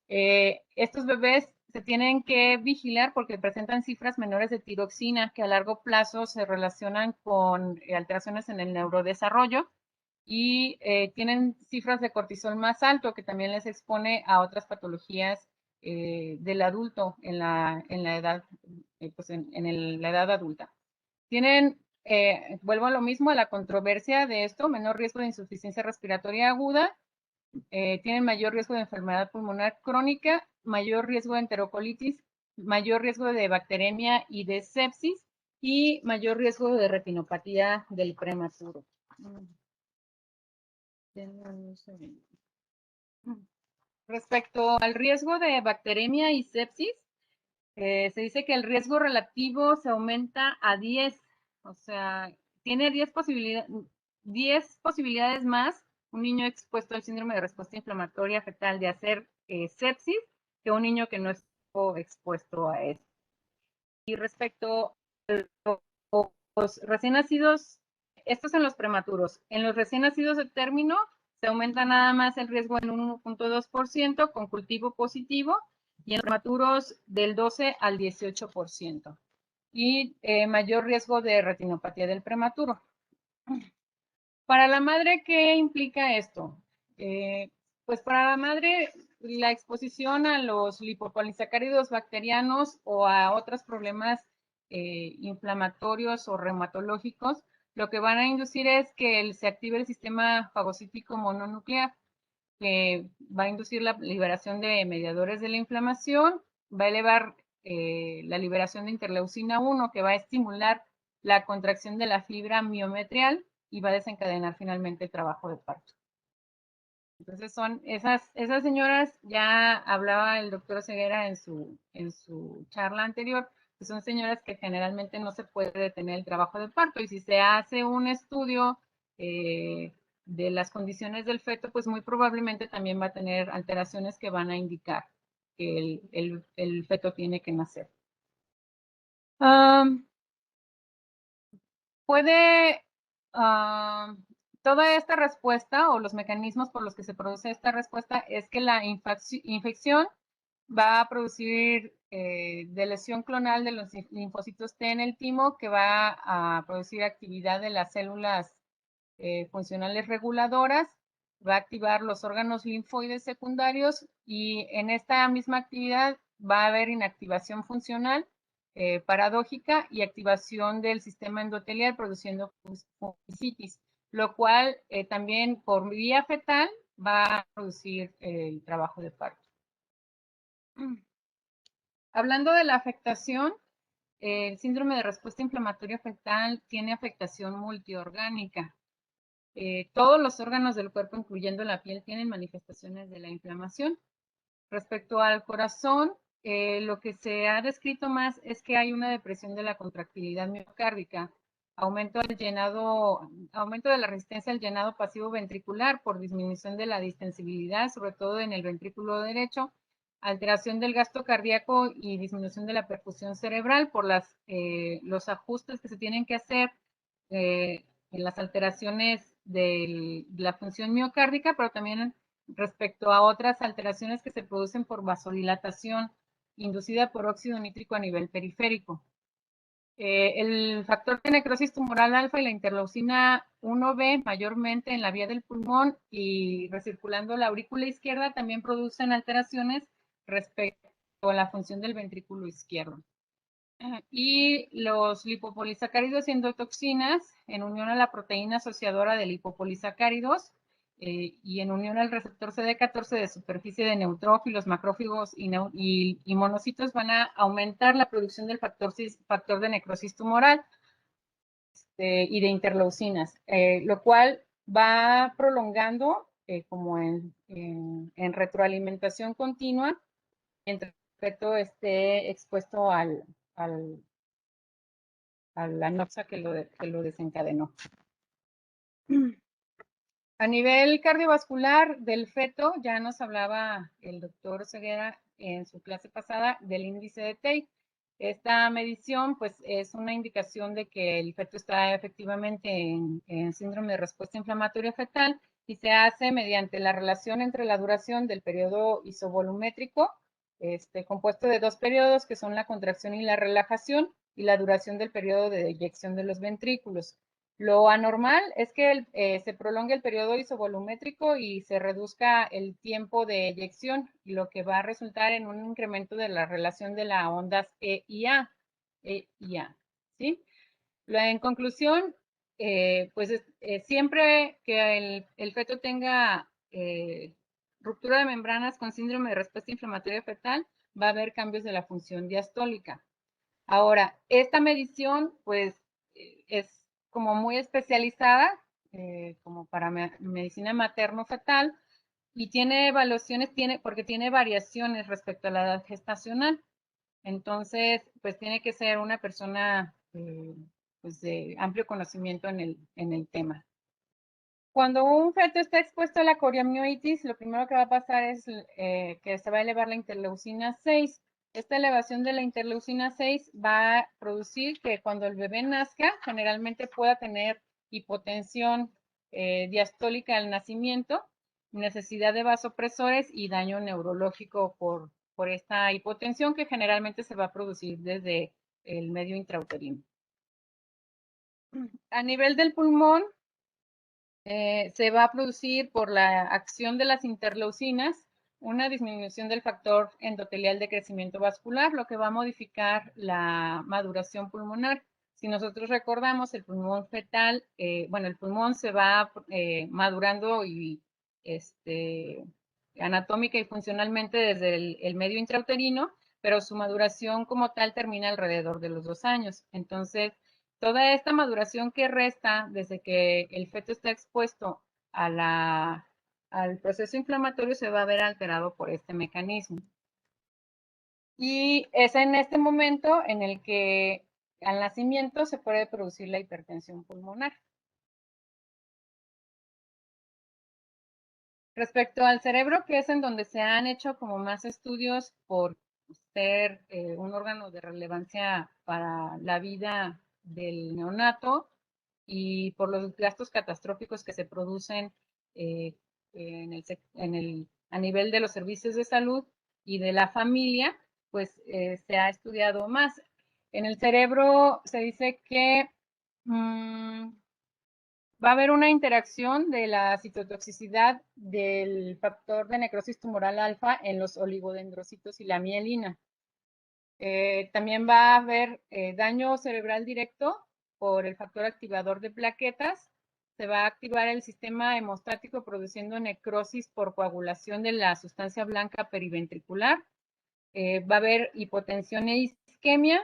Estos bebés se tienen que vigilar porque presentan cifras menores de tiroxina que a largo plazo se relacionan con alteraciones en el neurodesarrollo y tienen cifras de cortisol más alto que también les expone a otras patologías del adulto en la edad, pues la edad adulta. Tienen, vuelvo a lo mismo, a la controversia de esto, menor riesgo de insuficiencia respiratoria aguda, tienen mayor riesgo de enfermedad pulmonar crónica, mayor riesgo de enterocolitis, mayor riesgo de bacteremia y de sepsis y mayor riesgo de retinopatía del prematuro. Respecto al riesgo de bacteremia y sepsis, se dice que el riesgo relativo se aumenta a 10, o sea, tiene 10 posibilidades más un niño expuesto al síndrome de respuesta inflamatoria fetal de hacer sepsis que un niño que no estuvo expuesto a esto. Y respecto a los recién nacidos, estos en los prematuros, en los recién nacidos de término se aumenta nada más el riesgo en un 1.2% con cultivo positivo y en los prematuros del 12 al 18% y mayor riesgo de retinopatía del prematuro. Para la madre, ¿qué implica esto? Pues para la madre, la exposición a los lipopolisacáridos bacterianos o a otros problemas inflamatorios o reumatológicos, lo que van a inducir es que se active el sistema fagocítico mononuclear, que va a inducir la liberación de mediadores de la inflamación, va a elevar la liberación de interleucina 1, que va a estimular la contracción de la fibra miometrial y va a desencadenar finalmente el trabajo de parto. Entonces son esas señoras, ya hablaba el doctor Ceguera en su charla anterior, que son señoras que generalmente no se puede detener el trabajo de parto, y si se hace un estudio de las condiciones del feto, pues muy probablemente también va a tener alteraciones que van a indicar que el feto tiene que nacer. Puede, toda esta respuesta o los mecanismos por los que se produce esta respuesta es que la infección va a producir de lesión clonal de los linfocitos T en el timo, que va a producir actividad de las células funcionales reguladoras, va a activar los órganos linfoides secundarios y en esta misma actividad va a haber inactivación funcional paradójica y activación del sistema endotelial produciendo fungicitis, lo cual también por vía fetal va a producir el trabajo de parto. Hablando de la afectación, el síndrome de respuesta inflamatoria fetal tiene afectación multiorgánica. Todos los órganos del cuerpo, incluyendo la piel, tienen manifestaciones de la inflamación. Respecto al corazón, lo que se ha descrito más es que hay una depresión de la contractilidad miocárdica, aumento de la resistencia al llenado pasivo ventricular por disminución de la distensibilidad, sobre todo en el ventrículo derecho, alteración del gasto cardíaco y disminución de la perfusión cerebral por los ajustes que se tienen que hacer en las alteraciones de la función miocárdica, pero también respecto a otras alteraciones que se producen por vasodilatación inducida por óxido nítrico a nivel periférico. El factor de necrosis tumoral alfa y la interleucina 1B mayormente en la vía del pulmón y recirculando la aurícula izquierda también producen alteraciones respecto a la función del ventrículo izquierdo. Y los lipopolisacáridos y endotoxinas en unión a la proteína asociadora de lipopolisacáridos y en unión al receptor CD14 de superficie de neutrófilos, macrófagos y monocitos van a aumentar la producción del factor de necrosis tumoral y de interleucinas, lo cual va prolongando como en retroalimentación continua mientras el feto esté expuesto a la anoxa que lo desencadenó. A nivel cardiovascular del feto, ya nos hablaba el doctor Ceguera en su clase pasada del índice de Tate. Esta medición pues es una indicación de que el feto está efectivamente en síndrome de respuesta inflamatoria fetal y se hace mediante la relación entre la duración del periodo isovolumétrico, compuesto de dos periodos que son la contracción y la relajación, y la duración del periodo de eyección de los ventrículos. Lo anormal es que se prolongue el periodo isovolumétrico y se reduzca el tiempo de eyección, lo que va a resultar en un incremento de la relación de las ondas E y A. ¿Sí? En conclusión, pues siempre que el feto tenga ruptura de membranas con síndrome de respuesta inflamatoria fetal, va a haber cambios de la función diastólica. Ahora, esta medición, pues, es como muy especializada, como para medicina materno-fetal, y tiene evaluaciones, porque tiene variaciones respecto a la edad gestacional. Entonces, pues tiene que ser una persona pues, de amplio conocimiento en el tema. Cuando un feto está expuesto a la coriomiolitis, lo primero que va a pasar es que se va a elevar la interleucina 6. Esta elevación de la interleucina 6 va a producir que cuando el bebé nazca, generalmente pueda tener hipotensión diastólica al nacimiento, necesidad de vasopresores y daño neurológico por esta hipotensión que generalmente se va a producir desde el medio intrauterino. A nivel del pulmón, se va a producir por la acción de las interleucinas una disminución del factor endotelial de crecimiento vascular, lo que va a modificar la maduración pulmonar. Si nosotros recordamos, el pulmón fetal, bueno, el pulmón se va madurando y anatómica y funcionalmente desde el medio intrauterino, pero su maduración como tal termina alrededor de los 2 años. Entonces, toda esta maduración que resta desde que el feto está expuesto a la al proceso inflamatorio se va a ver alterado por este mecanismo. Y es en este momento en el que al nacimiento se puede producir la hipertensión pulmonar. Respecto al cerebro, que es en donde se han hecho como más estudios por ser un órgano de relevancia para la vida del neonato y por los gastos catastróficos que se producen a nivel de los servicios de salud y de la familia, pues se ha estudiado más. En el cerebro se dice que va a haber una interacción de la citotoxicidad del factor de necrosis tumoral alfa en los oligodendrocitos y la mielina. También va a haber daño cerebral directo por el factor activador de plaquetas. Se va a activar el sistema hemostático produciendo necrosis por coagulación de la sustancia blanca periventricular. Va a haber hipotensión e isquemia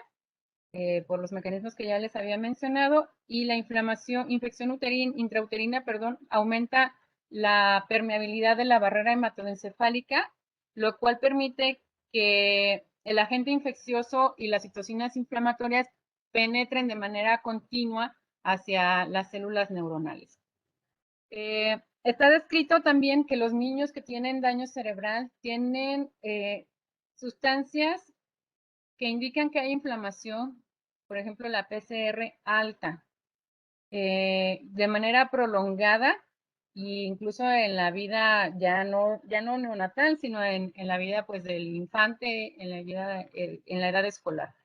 por los mecanismos que ya les había mencionado, y la infección intrauterina, aumenta la permeabilidad de la barrera hematoencefálica, lo cual permite que el agente infeccioso y las citocinas inflamatorias penetren de manera continua hacia las células neuronales. Está descrito también que los niños que tienen daño cerebral tienen sustancias que indican que hay inflamación, por ejemplo, la PCR alta, de manera prolongada e incluso en la vida ya no neonatal, sino en la vida pues del infante, en la edad escolar.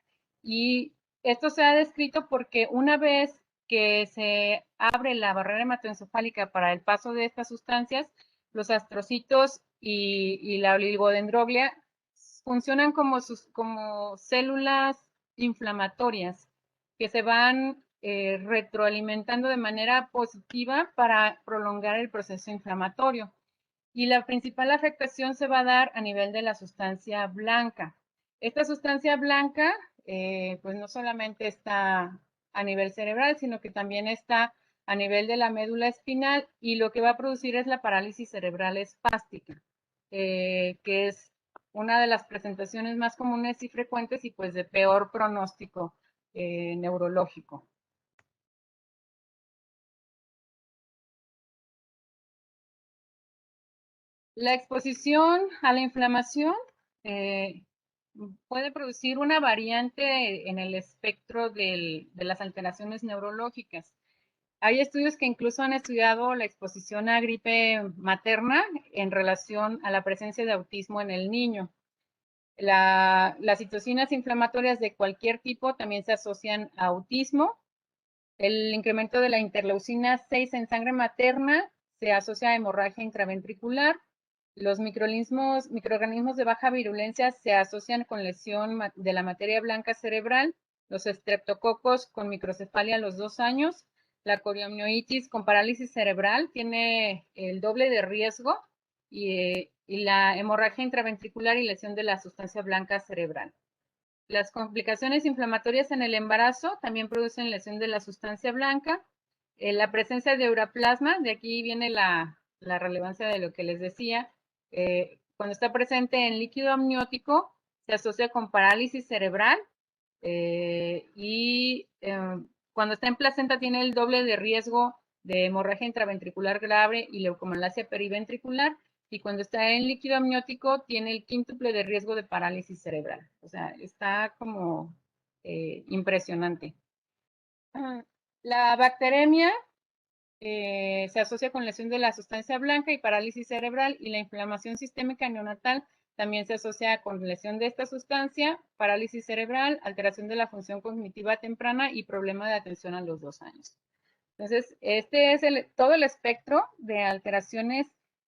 Y esto se ha descrito porque una vez que se abre la barrera hematoencefálica para el paso de estas sustancias, los astrocitos y la oligodendroglia funcionan como células inflamatorias que se van retroalimentando de manera positiva para prolongar el proceso inflamatorio. Y la principal afectación se va a dar a nivel de la sustancia blanca. Esta sustancia blanca, pues no solamente está a nivel cerebral, sino que también está a nivel de la médula espinal, y lo que va a producir es la parálisis cerebral espástica, que es una de las presentaciones más comunes y frecuentes y pues de peor pronóstico neurológico. La exposición a la inflamación puede producir una variante en el espectro de las alteraciones neurológicas. Hay estudios que incluso han estudiado la exposición a gripe materna en relación a la presencia de autismo en el niño. Las citocinas inflamatorias de cualquier tipo también se asocian a autismo. El incremento de la interleucina 6 en sangre materna se asocia a hemorragia intraventricular. Los microorganismos de baja virulencia se asocian con lesión de la materia blanca cerebral, los estreptococos con microcefalia a los 2 años, la coriomiositis con parálisis cerebral tiene el doble de riesgo, y la hemorragia intraventricular y lesión de la sustancia blanca cerebral. Las complicaciones inflamatorias en el embarazo también producen lesión de la sustancia blanca. La presencia de uraplasma, de aquí viene la relevancia de lo que les decía. Cuando está presente en líquido amniótico, se asocia con parálisis cerebral, y cuando está en placenta tiene el doble de riesgo de hemorragia intraventricular grave y leucomalacia periventricular, y cuando está en líquido amniótico tiene el quíntuple de riesgo de parálisis cerebral. O sea, está como impresionante. La bacteremia se asocia con lesión de la sustancia blanca y parálisis cerebral, y la inflamación sistémica neonatal también se asocia con lesión de esta sustancia, parálisis cerebral, alteración de la función cognitiva temprana y problema de atención a los 2 años. Entonces, este es todo el espectro de alteraciones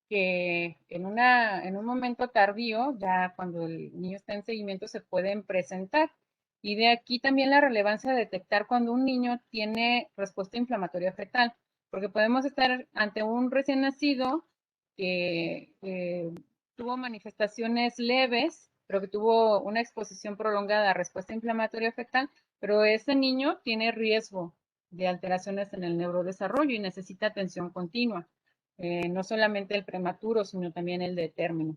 que en un momento tardío, ya cuando el niño está en seguimiento, se pueden presentar. Y de aquí también la relevancia de detectar cuando un niño tiene respuesta inflamatoria fetal, porque podemos estar ante un recién nacido que tuvo manifestaciones leves, pero que tuvo una exposición prolongada a respuesta inflamatoria fetal, pero ese niño tiene riesgo de alteraciones en el neurodesarrollo y necesita atención continua. no solamente el prematuro, sino también el de término.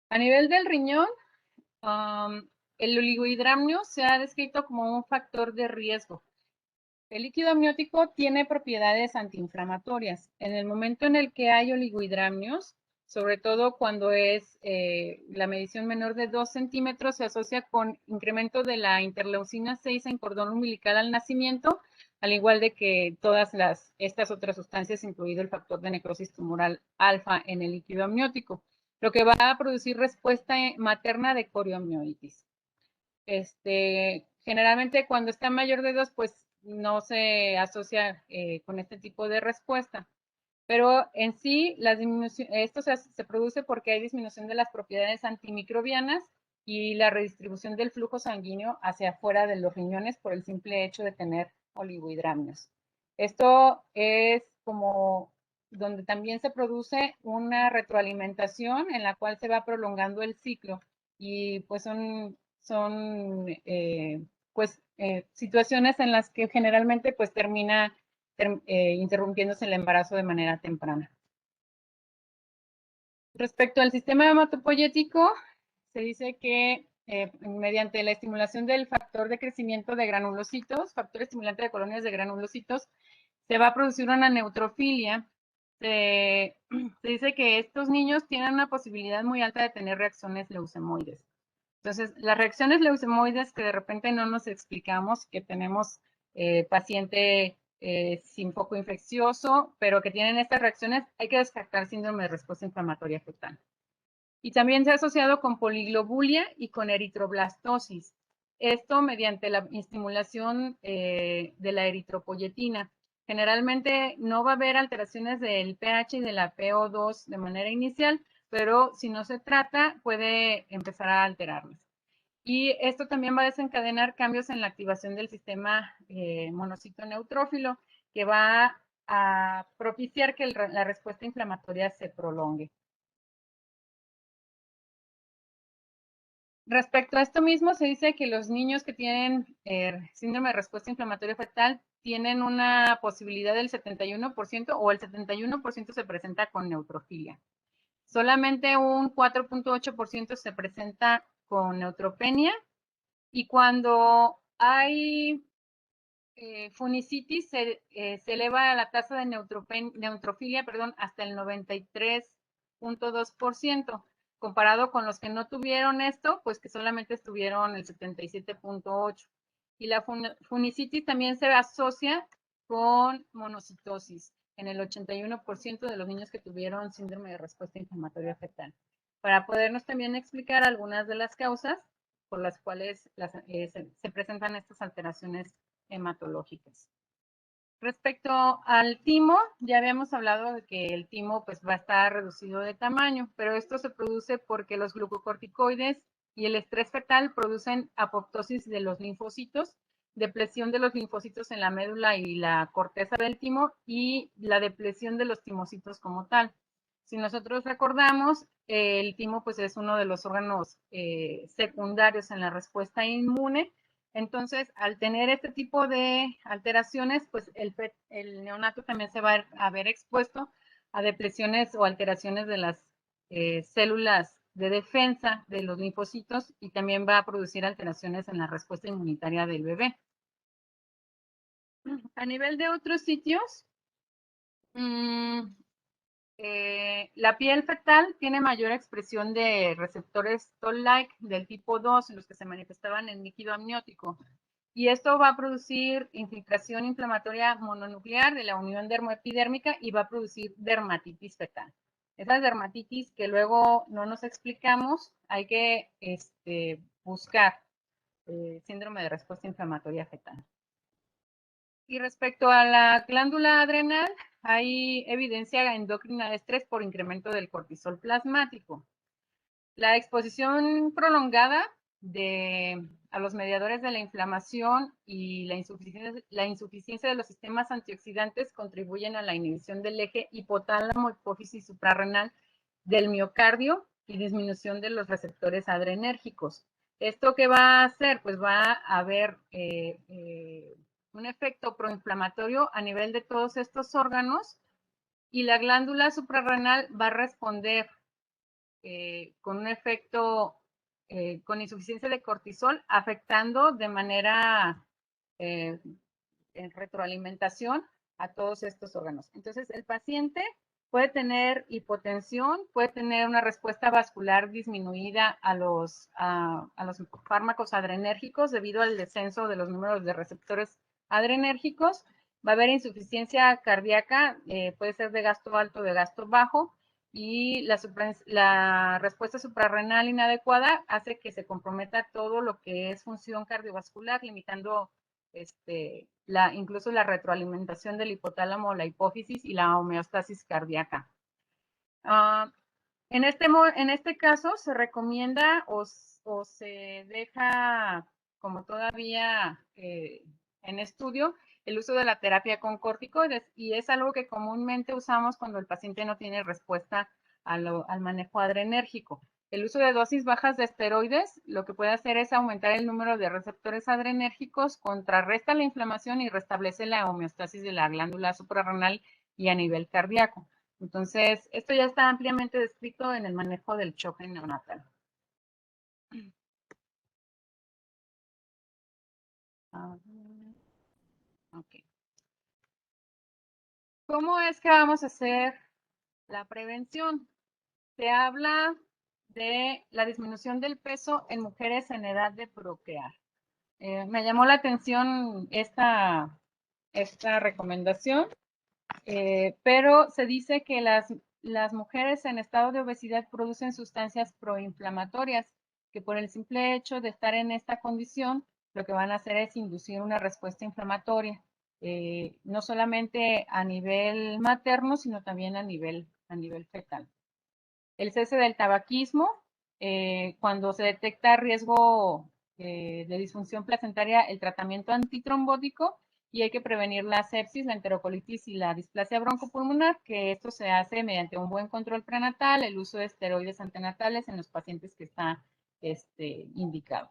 A nivel del riñón, el oligohidramnio se ha descrito como un factor de riesgo. El líquido amniótico tiene propiedades antiinflamatorias. En el momento en el que hay oligohidramnios, sobre todo cuando es la medición menor de 2 centímetros, se asocia con incremento de la interleucina 6 en cordón umbilical al nacimiento, al igual de que todas estas otras sustancias, incluido el factor de necrosis tumoral alfa en el líquido amniótico, lo que va a producir respuesta materna de coriomiolitis. Generalmente cuando está mayor de 2, pues no se asocia con este tipo de respuesta. Pero en sí, esto se produce porque hay disminución de las propiedades antimicrobianas y la redistribución del flujo sanguíneo hacia afuera de los riñones por el simple hecho de tener oligohidramnios. Esto es como donde también se produce una retroalimentación en la cual se va prolongando el ciclo y pues son situaciones en las que generalmente pues termina interrumpiéndose el embarazo de manera temprana. Respecto al sistema hematopoyético, se dice que mediante la estimulación del factor de crecimiento de granulocitos, factor estimulante de colonias de granulocitos, se va a producir una neutrofilia. Se dice que estos niños tienen una posibilidad muy alta de tener reacciones leucemoides. Entonces, las reacciones leucemoides que de repente no nos explicamos, que tenemos paciente sin foco infeccioso, pero que tienen estas reacciones, hay que descartar síndrome de respuesta inflamatoria fetal. Y también se ha asociado con poliglobulia y con eritroblastosis. Esto mediante la estimulación de la eritropoyetina. Generalmente no va a haber alteraciones del pH y de la PO2 de manera inicial, pero si no se trata, puede empezar a alterarlas. Y esto también va a desencadenar cambios en la activación del sistema monocito neutrófilo, que va a propiciar que la respuesta inflamatoria se prolongue. Respecto a esto mismo, se dice que los niños que tienen síndrome de respuesta inflamatoria fetal tienen una posibilidad del 71% o el 71% se presenta con neutrofilia. Solamente un 4.8% se presenta con neutropenia y cuando hay funicitis se eleva la tasa de neutrofilia hasta el 93.2%, comparado con los que no tuvieron esto, pues que solamente estuvieron el 77.8%. Y la funicitis también se asocia con monocitosis en el 81% de los niños que tuvieron síndrome de respuesta inflamatoria fetal. Para podernos también explicar algunas de las causas por las cuales se presentan estas alteraciones hematológicas. Respecto al timo, ya habíamos hablado de que el timo pues va a estar reducido de tamaño, pero esto se produce porque los glucocorticoides y el estrés fetal producen apoptosis de los linfocitos, depresión de los linfocitos en la médula y la corteza del timo y la depresión de los timocitos como tal. Si nosotros recordamos, el timo pues es uno de los órganos secundarios en la respuesta inmune. Entonces, al tener este tipo de alteraciones, pues el neonato también se va a ver expuesto a depresiones o alteraciones de las células de defensa de los linfocitos y también va a producir alteraciones en la respuesta inmunitaria del bebé. A nivel de otros sitios, la piel fetal tiene mayor expresión de receptores Toll-like del tipo 2, en los que se manifestaban en líquido amniótico. Y esto va a producir infiltración inflamatoria mononuclear de la unión dermoepidérmica y va a producir dermatitis fetal. Esas dermatitis que luego no nos explicamos, hay que buscar síndrome de respuesta inflamatoria fetal. Y respecto a la glándula adrenal, hay evidencia endocrina de estrés por incremento del cortisol plasmático. La exposición prolongada a los mediadores de la inflamación y la insuficiencia de los sistemas antioxidantes contribuyen a la inhibición del eje hipotálamo hipófisis suprarrenal del miocardio y disminución de los receptores adrenérgicos. ¿Esto qué va a hacer? Pues va a haber un efecto proinflamatorio a nivel de todos estos órganos y la glándula suprarrenal va a responder con un efecto, con insuficiencia de cortisol, afectando de manera en retroalimentación a todos estos órganos. Entonces, el paciente puede tener hipotensión, puede tener una respuesta vascular disminuida a los fármacos adrenérgicos debido al descenso de los números de receptores adrenérgicos. Va a haber insuficiencia cardíaca, puede ser de gasto alto o de gasto bajo, y la respuesta suprarrenal inadecuada hace que se comprometa todo lo que es función cardiovascular, limitando incluso la retroalimentación del hipotálamo, la hipófisis y la homeostasis cardíaca. En este caso se recomienda o se deja como todavía en estudio el uso de la terapia con corticoides, y es algo que comúnmente usamos cuando el paciente no tiene respuesta al manejo adrenérgico. El uso de dosis bajas de esteroides lo que puede hacer es aumentar el número de receptores adrenérgicos, contrarresta la inflamación y restablece la homeostasis de la glándula suprarrenal y a nivel cardíaco. Entonces, esto ya está ampliamente descrito en el manejo del choque neonatal. Okay. ¿Cómo es que vamos a hacer la prevención? Se habla de la disminución del peso en mujeres en edad de procrear. Me llamó la atención esta recomendación, pero se dice que las mujeres en estado de obesidad producen sustancias proinflamatorias que por el simple hecho de estar en esta condición, lo que van a hacer es inducir una respuesta inflamatoria, no solamente a nivel materno, sino también a nivel fetal. El cese del tabaquismo, cuando se detecta riesgo de disfunción placentaria, el tratamiento antitrombótico, y hay que prevenir la sepsis, la enterocolitis y la displasia broncopulmonar, que esto se hace mediante un buen control prenatal, el uso de esteroides antenatales en los pacientes que está indicado.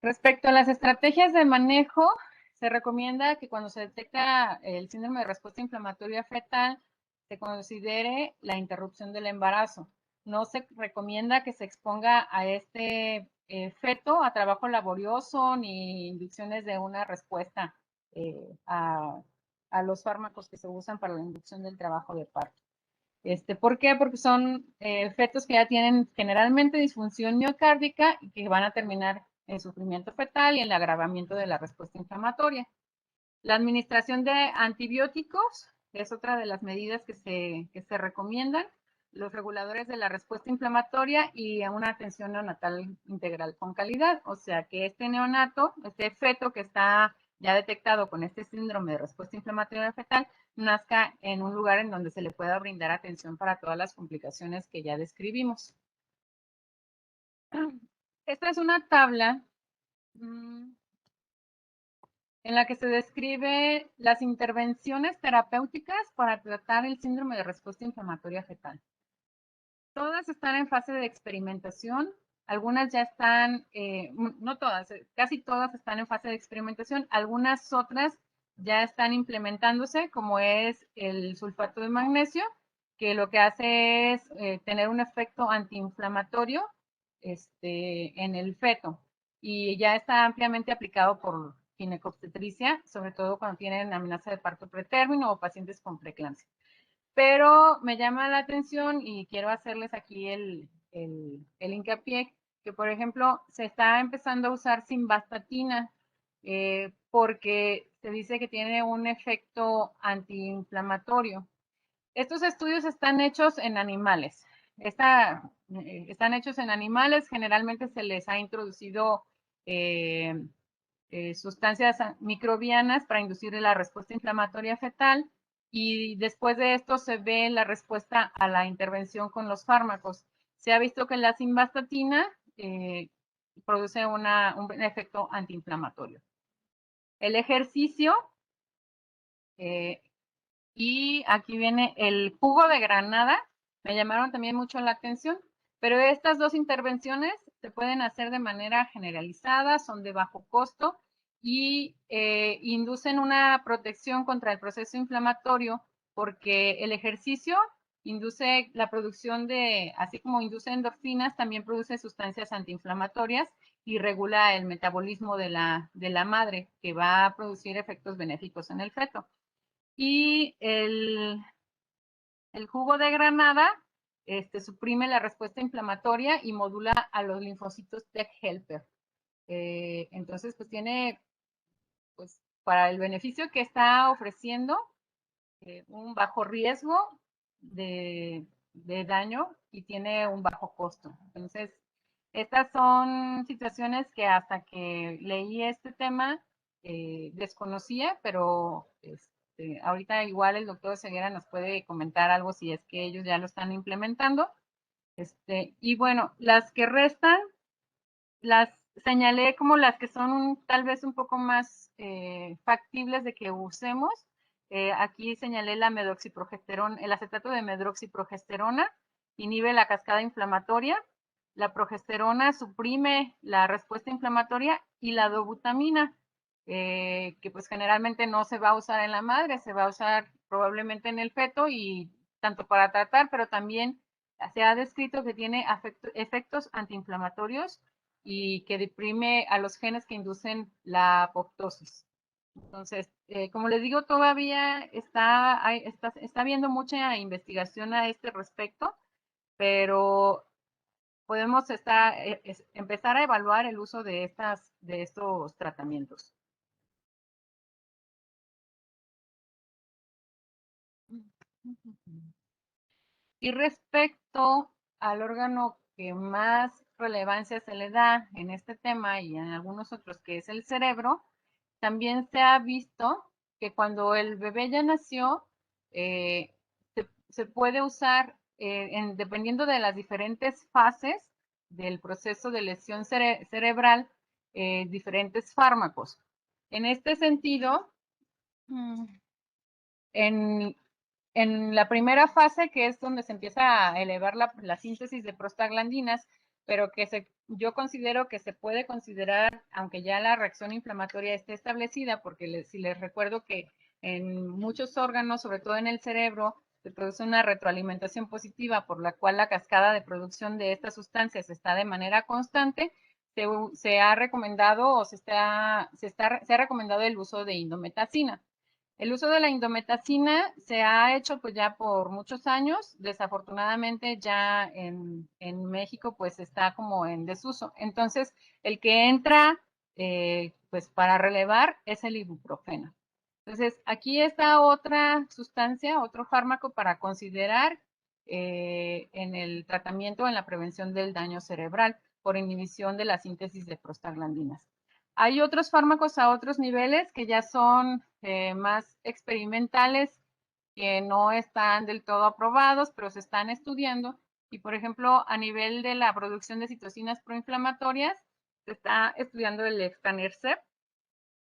Respecto a las estrategias de manejo, se recomienda que cuando se detecta el síndrome de respuesta inflamatoria fetal, se considere la interrupción del embarazo. No se recomienda que se exponga a este feto a trabajo laborioso ni inducciones de una respuesta a los fármacos que se usan para la inducción del trabajo de parto. ¿Por qué? Porque son fetos que ya tienen generalmente disfunción miocárdica y que van a terminar en sufrimiento fetal y en el agravamiento de la respuesta inflamatoria. La administración de antibióticos es otra de las medidas que se recomiendan, los reguladores de la respuesta inflamatoria y una atención neonatal integral con calidad, o sea que este neonato, este feto que está ya detectado con este síndrome de respuesta inflamatoria fetal, nazca en un lugar en donde se le pueda brindar atención para todas las complicaciones que ya describimos. Esta es una tabla en la que se describe las intervenciones terapéuticas para tratar el síndrome de respuesta inflamatoria fetal. Todas están en fase de experimentación, algunas ya están, no todas, casi todas están en fase de experimentación, algunas otras ya están implementándose, como es el sulfato de magnesio, que lo que hace es tener un efecto antiinflamatorio en el feto, y ya está ampliamente aplicado por ginecobstetricia, sobre todo cuando tienen amenaza de parto pretérmino o pacientes con preeclampsia. Pero me llama la atención y quiero hacerles aquí el hincapié que, por ejemplo, se está empezando a usar simvastatina porque se dice que tiene un efecto antiinflamatorio. Estos estudios están hechos en animales. Están hechos en animales, generalmente se les ha introducido sustancias microbianas para inducir la respuesta inflamatoria fetal, y después de esto se ve la respuesta a la intervención con los fármacos. Se ha visto que la simvastatina produce un efecto antiinflamatorio. El ejercicio Y aquí viene el jugo de granada, me llamaron también mucho la atención, pero estas dos intervenciones se pueden hacer de manera generalizada, son de bajo costo y inducen una protección contra el proceso inflamatorio porque el ejercicio induce la producción de, así como induce endorfinas, también produce sustancias antiinflamatorias y regula el metabolismo de la madre, que va a producir efectos benéficos en el feto. Y el jugo de granada suprime la respuesta inflamatoria y modula a los linfocitos T helper. Entonces, pues tiene, pues, para el beneficio que está ofreciendo, un bajo riesgo de daño y tiene un bajo costo. Entonces, estas son situaciones que hasta que leí este tema desconocía, pero ahorita igual el doctor Ceguera nos puede comentar algo si es que ellos ya lo están implementando. Y bueno, las que restan las señalé como las que son tal vez un poco más factibles de que usemos. Aquí señalé la medroxiprogesterona, el acetato de medroxiprogesterona inhibe la cascada inflamatoria, la progesterona suprime la respuesta inflamatoria y la dobutamina, que pues generalmente no se va a usar en la madre, se va a usar probablemente en el feto y tanto para tratar, pero también se ha descrito que tiene efectos antiinflamatorios y que deprime a los genes que inducen la apoptosis. Entonces, como les digo, todavía está habiendo mucha investigación a este respecto, pero podemos empezar a evaluar el uso de estos tratamientos. Y respecto al órgano que más relevancia se le da en este tema y en algunos otros, que es el cerebro, también se ha visto que cuando el bebé ya nació, eh, se puede usar, dependiendo de las diferentes fases del proceso de lesión cerebral, diferentes fármacos. En este sentido, en, en la primera fase, que es donde se empieza a elevar la síntesis de prostaglandinas, pero que yo considero que se puede considerar, aunque ya la reacción inflamatoria esté establecida, porque si les recuerdo que en muchos órganos, sobre todo en el cerebro, se produce una retroalimentación positiva por la cual la cascada de producción de estas sustancias está de manera constante, se ha recomendado o se ha recomendado el uso de indometacina. El uso de la indometacina se ha hecho pues ya por muchos años. Desafortunadamente ya en México pues está como en desuso. Entonces el que entra pues para relevar es el ibuprofeno. Entonces aquí está otra sustancia, otro fármaco para considerar en el tratamiento, en la prevención del daño cerebral por inhibición de la síntesis de prostaglandinas. Hay otros fármacos a otros niveles que ya son más experimentales, que no están del todo aprobados, pero se están estudiando. Y por ejemplo, a nivel de la producción de citocinas proinflamatorias, se está estudiando el Etanercept.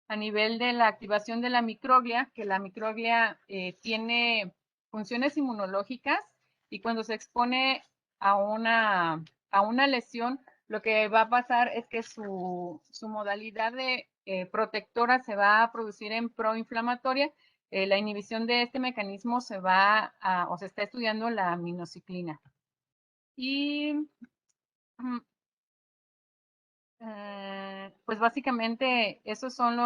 A nivel de la activación de la microglia, que la microglia tiene funciones inmunológicas y cuando se expone a una lesión, lo que va a pasar es que su modalidad de protectora se va a producir en proinflamatoria. La inhibición de este mecanismo se está estudiando la aminociclina. Y pues básicamente esos son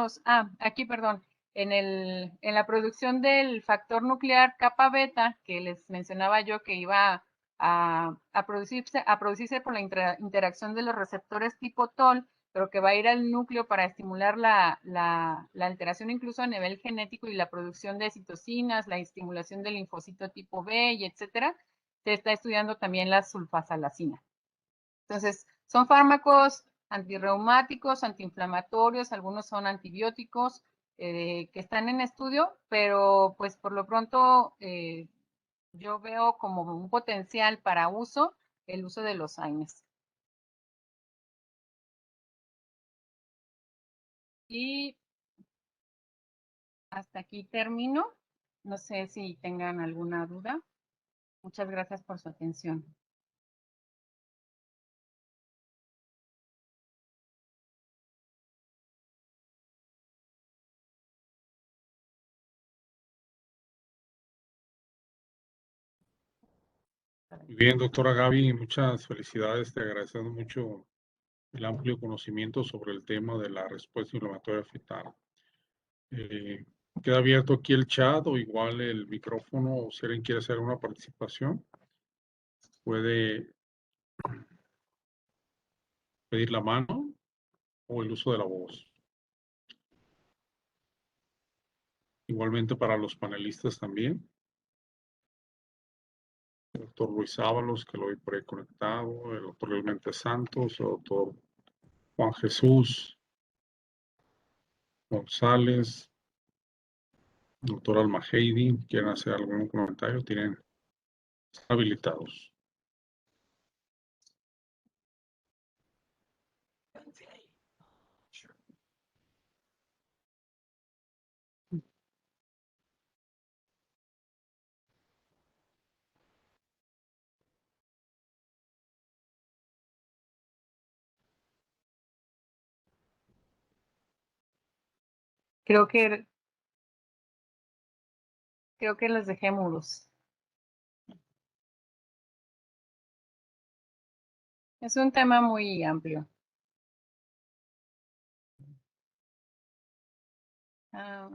aquí perdón, en la producción del factor nuclear kappa beta, que les mencionaba yo que iba a producirse por la interacción de los receptores tipo TOL, pero que va a ir al núcleo para estimular la alteración incluso a nivel genético y la producción de citocinas, la estimulación del linfocito tipo B y etcétera. Se está estudiando también la sulfasalacina. Entonces, son fármacos antirreumáticos, antiinflamatorios, algunos son antibióticos que están en estudio, pero pues por lo pronto yo veo como un potencial para uso el uso de los AINES. Y hasta aquí termino. No sé si tengan alguna duda. Muchas gracias por su atención. Muy bien, doctora Gaby, muchas felicidades. Te agradecemos mucho el amplio conocimiento sobre el tema de la respuesta inflamatoria fetal. Eh, Queda abierto aquí el chat o igual el micrófono, o si alguien quiere hacer una participación, puede pedir la mano o el uso de la voz. Igualmente para los panelistas también. El doctor Luis Ábalos, que lo vi por ahí conectado, el doctor Leonente Santos, el doctor Juan Jesús González, el doctor Alma Heidi, quieren hacer algún comentario, tienen habilitados. Creo que los dejé mudos. Es un tema muy amplio. La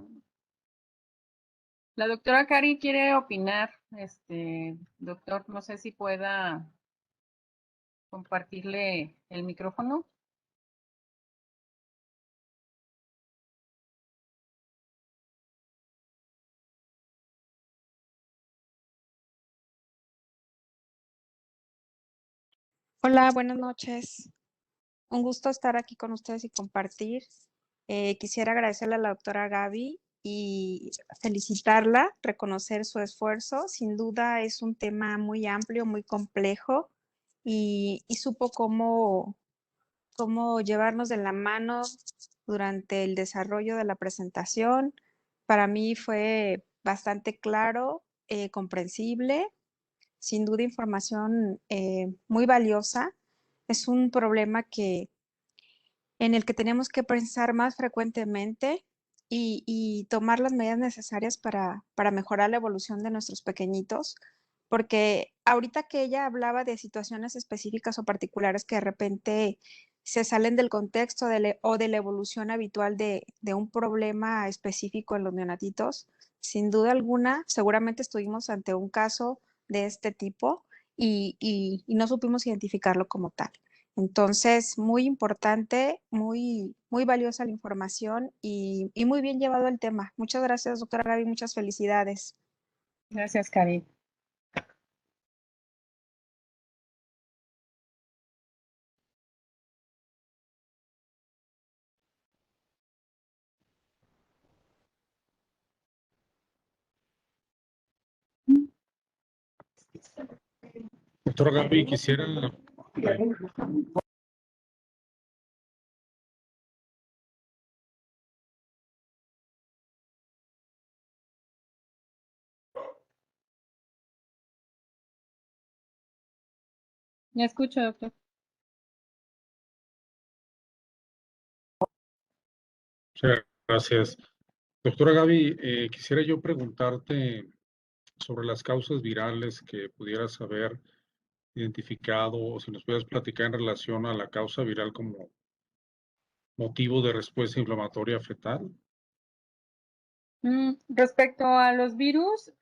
doctora Cari quiere opinar. Doctor, no sé si pueda compartirle el micrófono. Hola, buenas noches. Un gusto estar aquí con ustedes y compartir. Quisiera agradecerle a la doctora Gaby y felicitarla, reconocer su esfuerzo. Sin duda es un tema muy amplio, muy complejo y supo cómo llevarnos de la mano durante el desarrollo de la presentación. Para mí fue bastante claro, comprensible, sin duda información muy valiosa. Es un problema en el que tenemos que pensar más frecuentemente y tomar las medidas necesarias para mejorar la evolución de nuestros pequeñitos, porque ahorita que ella hablaba de situaciones específicas o particulares que de repente se salen del contexto o de la evolución habitual de un problema específico en los neonatitos, sin duda alguna, seguramente estuvimos ante un caso de este tipo y no supimos identificarlo como tal. Entonces, muy importante, muy valiosa la información y muy bien llevado el tema. Muchas gracias, doctora Gaby, muchas felicidades. Gracias, Cari. Doctora Gaby, quisiera... Me escucho, doctor. Muchas gracias. Doctora Gaby, quisiera yo preguntarte sobre las causas virales que pudieras haber identificado o si nos puedes platicar en relación a la causa viral como motivo de respuesta inflamatoria fetal. Respecto a los virus,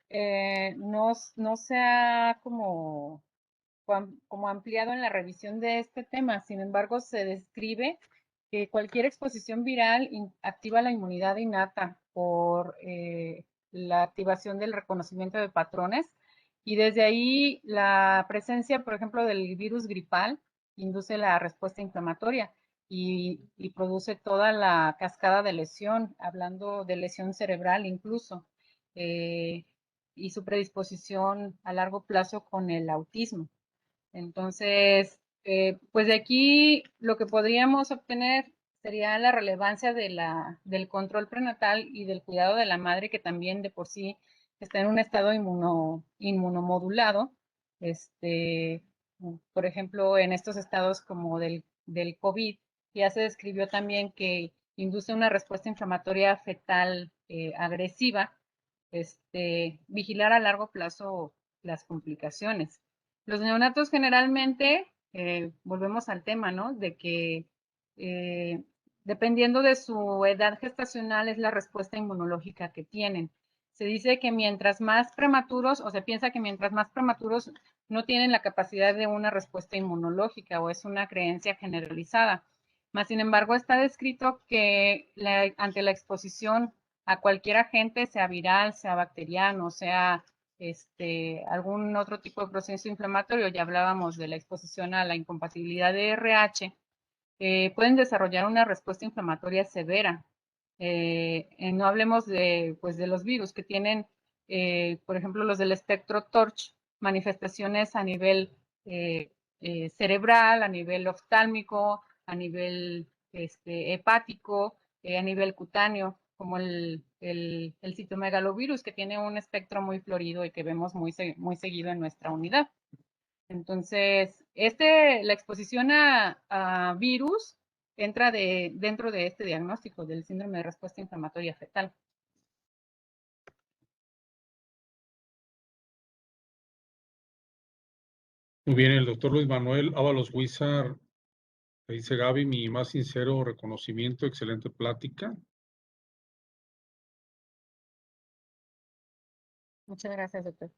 no se ha como ampliado en la revisión de este tema. Sin embargo, se describe que cualquier exposición viral activa la inmunidad innata por la activación del reconocimiento de patrones y desde ahí la presencia, por ejemplo, del virus gripal induce la respuesta inflamatoria y produce toda la cascada de lesión, hablando de lesión cerebral incluso, y su predisposición a largo plazo con el autismo. Entonces, pues de aquí lo que podríamos obtener sería la relevancia del control prenatal y del cuidado de la madre, que también de por sí está en un estado inmunomodulado. Por ejemplo, en estos estados como del COVID, ya se describió también que induce una respuesta inflamatoria fetal agresiva. Vigilar a largo plazo las complicaciones. Los neonatos generalmente, volvemos al tema, ¿no? De que dependiendo de su edad gestacional es la respuesta inmunológica que tienen. Se dice que mientras más prematuros, o se piensa que mientras más prematuros no tienen la capacidad de una respuesta inmunológica, o es una creencia generalizada. Más sin embargo, está descrito que ante la exposición a cualquier agente, sea viral, sea bacteriano, sea algún otro tipo de proceso inflamatorio, ya hablábamos de la exposición a la incompatibilidad de RH, pueden desarrollar una respuesta inflamatoria severa. No hablemos de, pues, de los virus que tienen, por ejemplo, los del espectro TORCH, manifestaciones a nivel cerebral, a nivel oftálmico, a nivel hepático, a nivel cutáneo, como el citomegalovirus, que tiene un espectro muy florido y que vemos muy seguido en nuestra unidad. Entonces, la exposición a virus entra dentro de este diagnóstico del síndrome de respuesta inflamatoria fetal. Muy bien, el doctor Luis Manuel Ábalos Huizar, dice Gaby, mi más sincero reconocimiento, excelente plática. Muchas gracias, doctor.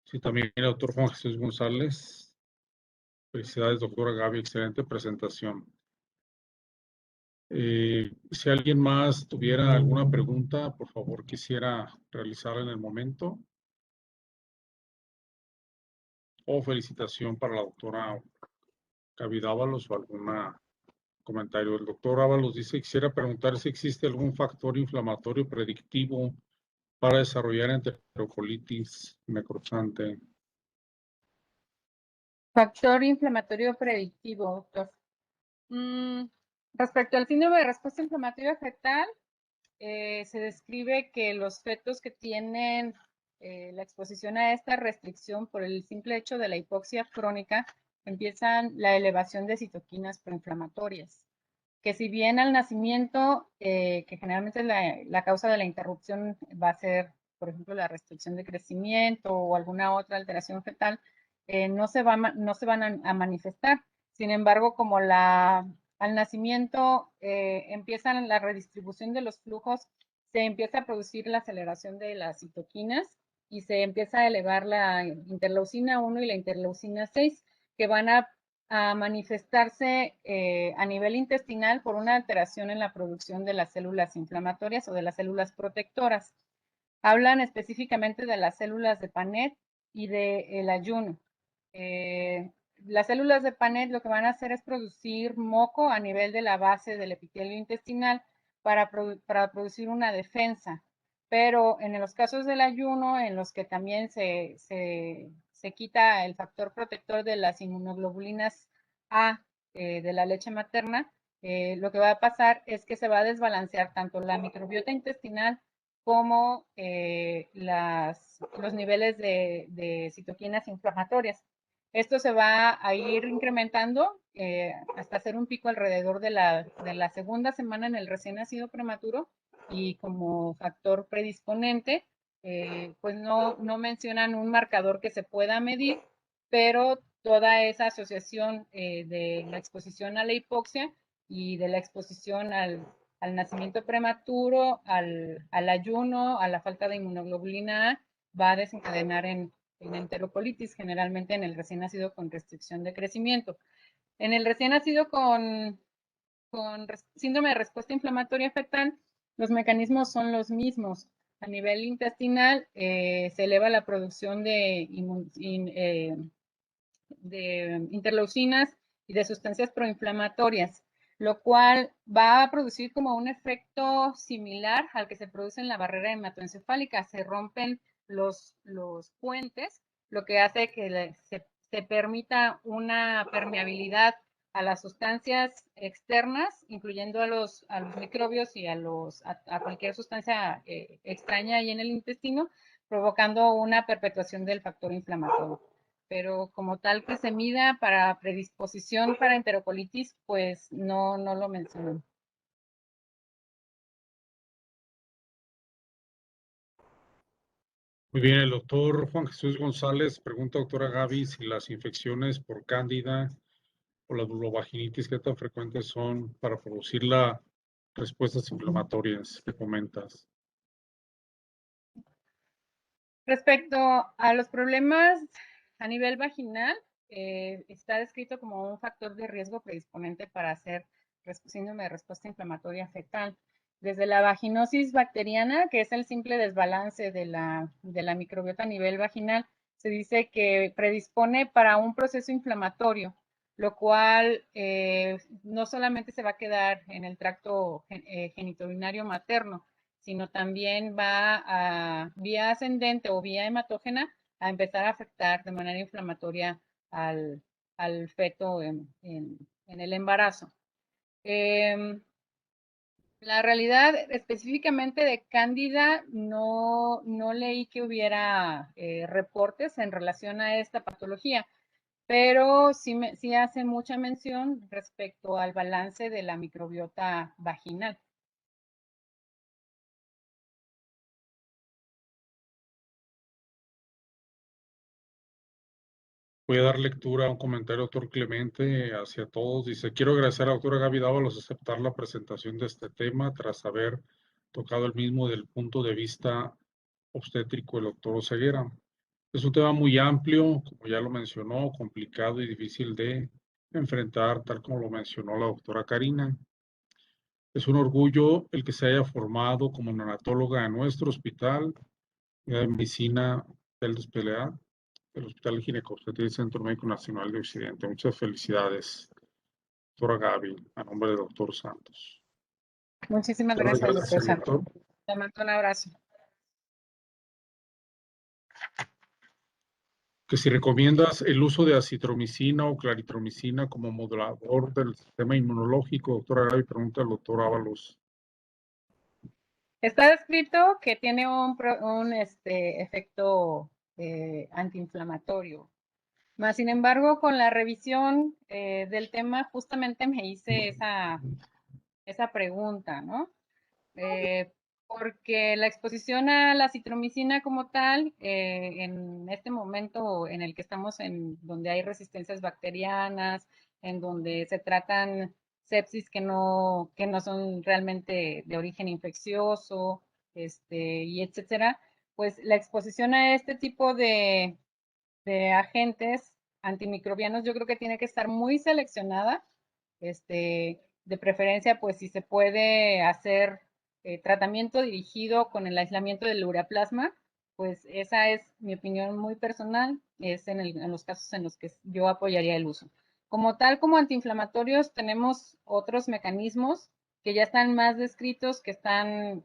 Sí, también el doctor Juan Jesús González. Felicidades, doctora Gaby, excelente presentación. Si alguien más tuviera alguna pregunta, por favor, quisiera realizarla en el momento. O felicitación para la doctora Gaby Dávalos o algún comentario. El doctor Ábalos dice, quisiera preguntar si existe algún factor inflamatorio predictivo para desarrollar enterocolitis necrosante. Factor inflamatorio predictivo, doctor. Respecto al síndrome de respuesta inflamatoria fetal, se describe que los fetos que tienen la exposición a esta restricción por el simple hecho de la hipoxia crónica empiezan la elevación de citoquinas proinflamatorias, que si bien al nacimiento, que generalmente la causa de la interrupción va a ser, por ejemplo, la restricción de crecimiento o alguna otra alteración fetal, no se van a manifestar. Sin embargo, como al nacimiento empieza la redistribución de los flujos, se empieza a producir la aceleración de las citoquinas y se empieza a elevar la interleucina 1 y la interleucina 6, que van a manifestarse a nivel intestinal por una alteración en la producción de las células inflamatorias o de las células protectoras. Hablan específicamente de las células de Panet y del ayuno. Las células de Panet lo que van a hacer es producir moco a nivel de la base del epitelio intestinal para producir una defensa. Pero en los casos del ayuno, en los que también se quita el factor protector de las inmunoglobulinas A de la leche materna, lo que va a pasar es que se va a desbalancear tanto la microbiota intestinal como los niveles de citoquinas inflamatorias. Esto se va a ir incrementando hasta hacer un pico alrededor de la segunda semana en el recién nacido prematuro, y como factor predisponente, pues no mencionan un marcador que se pueda medir, pero toda esa asociación de la exposición a la hipoxia y de la exposición al nacimiento prematuro, al ayuno, a la falta de inmunoglobulina A, va a desencadenar en enterocolitis, generalmente en el recién nacido con restricción de crecimiento. En el recién nacido con síndrome de respuesta inflamatoria fetal, los mecanismos son los mismos. A nivel intestinal se eleva la producción de interleucinas y de sustancias proinflamatorias, lo cual va a producir como un efecto similar al que se produce en la barrera hematoencefálica. Se rompen los puentes, lo que hace que se permita una permeabilidad a las sustancias externas, incluyendo a los microbios y a cualquier sustancia extraña ahí en el intestino, provocando una perpetuación del factor inflamatorio. Pero como tal que se mida para predisposición para enterocolitis, pues no lo mencionan. Muy bien, el doctor Juan Jesús González pregunta, doctora Gaby, si las infecciones por cándida o la vulvovaginitis, ¿qué tan frecuentes son para producir las respuestas inflamatorias que comentas? Respecto a los problemas a nivel vaginal, está descrito como un factor de riesgo predisponente para hacer síndrome de respuesta inflamatoria fetal. Desde la vaginosis bacteriana, que es el simple desbalance de la microbiota a nivel vaginal, se dice que predispone para un proceso inflamatorio, lo cual no solamente se va a quedar en el tracto genitourinario materno, sino también va a vía ascendente o vía hematógena a empezar a afectar de manera inflamatoria al feto en el embarazo. La realidad específicamente de Cándida, no leí que hubiera reportes en relación a esta patología, pero sí hace mucha mención respecto al balance de la microbiota vaginal. Voy a dar lectura a un comentario, doctor Clemente, hacia todos. Dice, quiero agradecer a la doctora Gaby Dávalos aceptar la presentación de este tema tras haber tocado el mismo del punto de vista obstétrico del doctor Oseguera. Es un tema muy amplio, como ya lo mencionó, complicado y difícil de enfrentar, tal como lo mencionó la doctora Karina. Es un orgullo el que se haya formado como neonatóloga en nuestro hospital de medicina del Despelea, del Hospital de Ginecobstetricia y Centro Médico Nacional de Occidente. Muchas felicidades, doctora Gaby, a nombre del doctor Santos. Muchísimas gracias, doctor Santos. Te mando un abrazo. Que si recomiendas el uso de acitromicina o claritromicina como modulador del sistema inmunológico, doctora Gaby, pregunta al doctor Ábalos. Está descrito que tiene un efecto antiinflamatorio. Más sin embargo, con la revisión del tema, justamente me hice esa pregunta, ¿no? Porque la exposición a la citromicina como tal, en este momento en el que estamos, en donde hay resistencias bacterianas, en donde se tratan sepsis que no son realmente de origen infeccioso, y etcétera, pues la exposición a este tipo de agentes antimicrobianos yo creo que tiene que estar muy seleccionada, de preferencia, pues si se puede hacer tratamiento dirigido con el aislamiento del ureaplasma, pues esa es mi opinión muy personal, es en los casos en los que yo apoyaría el uso. Como tal, como antiinflamatorios, tenemos otros mecanismos que ya están más descritos, que están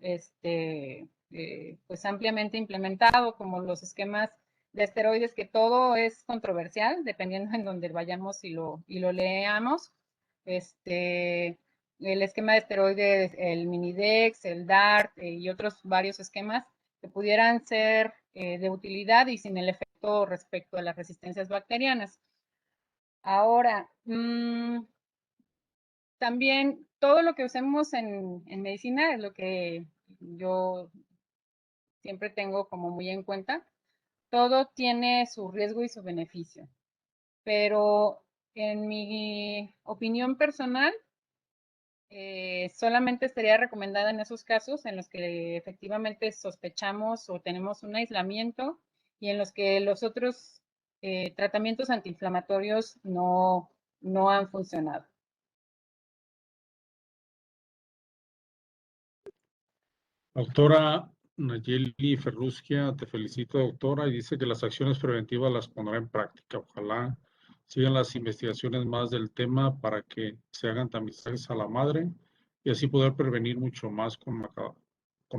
pues ampliamente implementados, como los esquemas de esteroides, que todo es controversial, dependiendo en donde vayamos y lo leamos. El esquema de esteroides, el Minidex, el DART y otros varios esquemas que pudieran ser de utilidad y sin el efecto respecto a las resistencias bacterianas. Ahora, también todo lo que usemos en medicina es lo que yo siempre tengo como muy en cuenta. Todo tiene su riesgo y su beneficio, pero en mi opinión personal, solamente estaría recomendada en esos casos en los que efectivamente sospechamos o tenemos un aislamiento y en los que los otros tratamientos antiinflamatorios no han funcionado. Doctora Nayeli Ferrusquia, te felicito, doctora, y dice que las acciones preventivas las pondrá en práctica. Ojalá sigan las investigaciones más del tema para que se hagan tamizajes a la madre y así poder prevenir mucho más con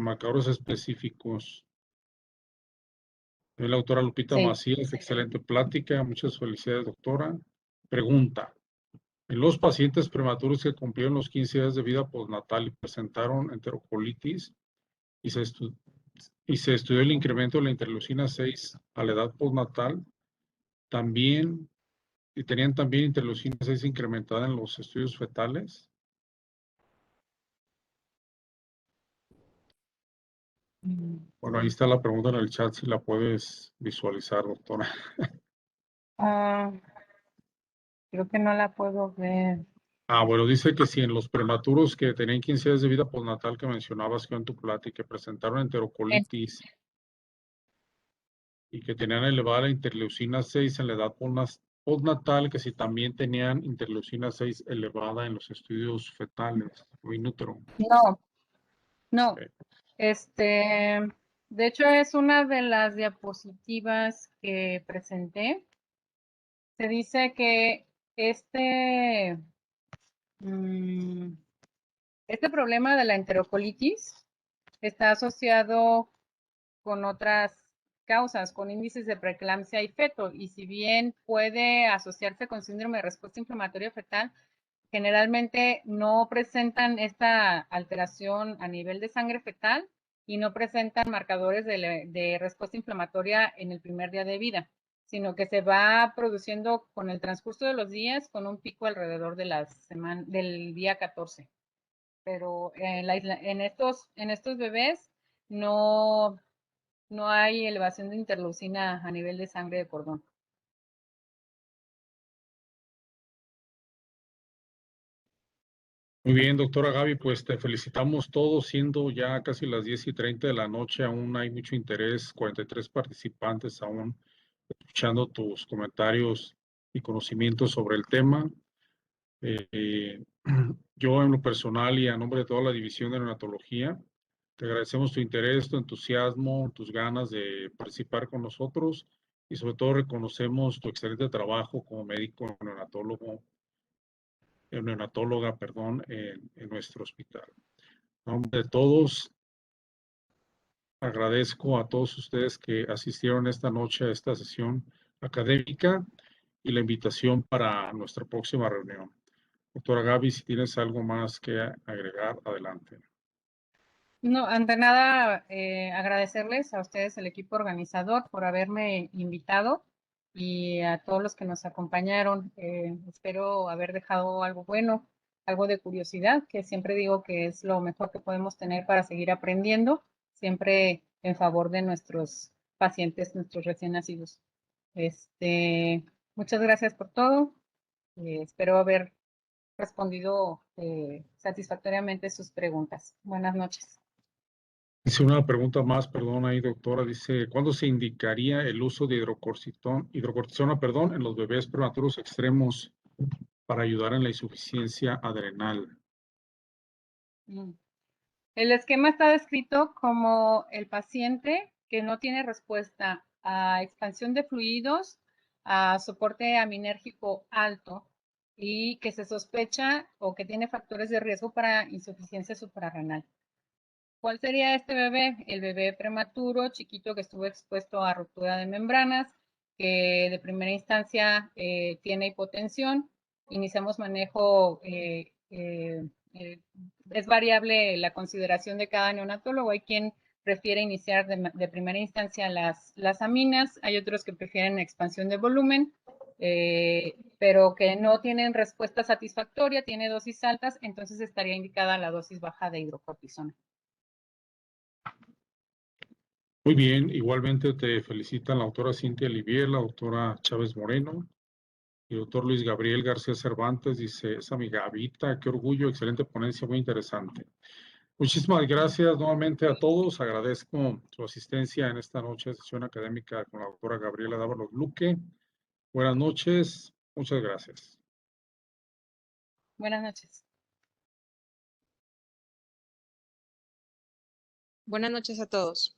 marcadores específicos. La doctora Lupita Sí. Macías, excelente plática. Muchas felicidades, doctora. Pregunta. En los pacientes prematuros que cumplieron los 15 días de vida postnatal y presentaron enterocolitis y se estudió el incremento de la interleucina 6 a la edad postnatal, tenían también interleucina 6 incrementada en los estudios fetales. Bueno, ahí está la pregunta en el chat, si la puedes visualizar, doctora. Creo que no la puedo ver. Bueno, dice que si en los prematuros que tenían 15 días de vida postnatal que mencionabas que en tu plática, que presentaron enterocolitis y que tenían elevada la interleucina 6 en la edad postnatal, que si también tenían interleucina 6 elevada en los estudios fetales o in utero. No. Okay. De hecho, es una de las diapositivas que presenté. Se dice que este problema de la enterocolitis está asociado con otras causas, con índices de preeclampsia y feto, y si bien puede asociarse con síndrome de respuesta inflamatoria fetal, generalmente no presentan esta alteración a nivel de sangre fetal y no presentan marcadores de respuesta inflamatoria en el primer día de vida, sino que se va produciendo con el transcurso de los días con un pico alrededor de del día 14. Pero en estos bebés no hay elevación de interleucina a nivel de sangre de cordón. Muy bien, doctora Gaby, pues te felicitamos todos, siendo ya casi las 10:30 de la noche, aún hay mucho interés, 43 participantes aún escuchando tus comentarios y conocimientos sobre el tema. Yo en lo personal y a nombre de toda la división de neonatología, te agradecemos tu interés, tu entusiasmo, tus ganas de participar con nosotros y sobre todo reconocemos tu excelente trabajo como médico neonatóloga, en nuestro hospital. En nombre de todos, agradezco a todos ustedes que asistieron esta noche a esta sesión académica y la invitación para nuestra próxima reunión. Doctora Gaby, si tienes algo más que agregar, adelante. No, ante nada, agradecerles a ustedes, el equipo organizador, por haberme invitado y a todos los que nos acompañaron. Espero haber dejado algo bueno, algo de curiosidad, que siempre digo que es lo mejor que podemos tener para seguir aprendiendo, siempre en favor de nuestros pacientes, nuestros recién nacidos. Muchas gracias por todo. Espero haber respondido satisfactoriamente sus preguntas. Buenas noches. Dice una pregunta más, perdón, ahí, doctora. Dice, ¿cuándo se indicaría el uso de hidrocortisona, en los bebés prematuros extremos para ayudar en la insuficiencia adrenal? El esquema está descrito como el paciente que no tiene respuesta a expansión de fluidos, a soporte aminérgico alto y que se sospecha o que tiene factores de riesgo para insuficiencia suprarrenal. ¿Cuál sería este bebé? El bebé prematuro, chiquito, que estuvo expuesto a ruptura de membranas, que de primera instancia tiene hipotensión. Iniciamos manejo, es variable la consideración de cada neonatólogo. Hay quien prefiere iniciar de primera instancia las aminas, hay otros que prefieren expansión de volumen, pero que no tienen respuesta satisfactoria, tiene dosis altas, entonces estaría indicada la dosis baja de hidrocortisona. Muy bien, igualmente te felicitan la doctora Cintia Olivier, la doctora Chávez Moreno y el doctor Luis Gabriel García Cervantes. Dice, esa mi Gavita, qué orgullo, excelente ponencia, muy interesante. Muchísimas gracias nuevamente a todos. Agradezco su asistencia en esta noche de sesión académica con la doctora Gabriela Dávalos Luque. Buenas noches, muchas gracias. Buenas noches. Buenas noches a todos.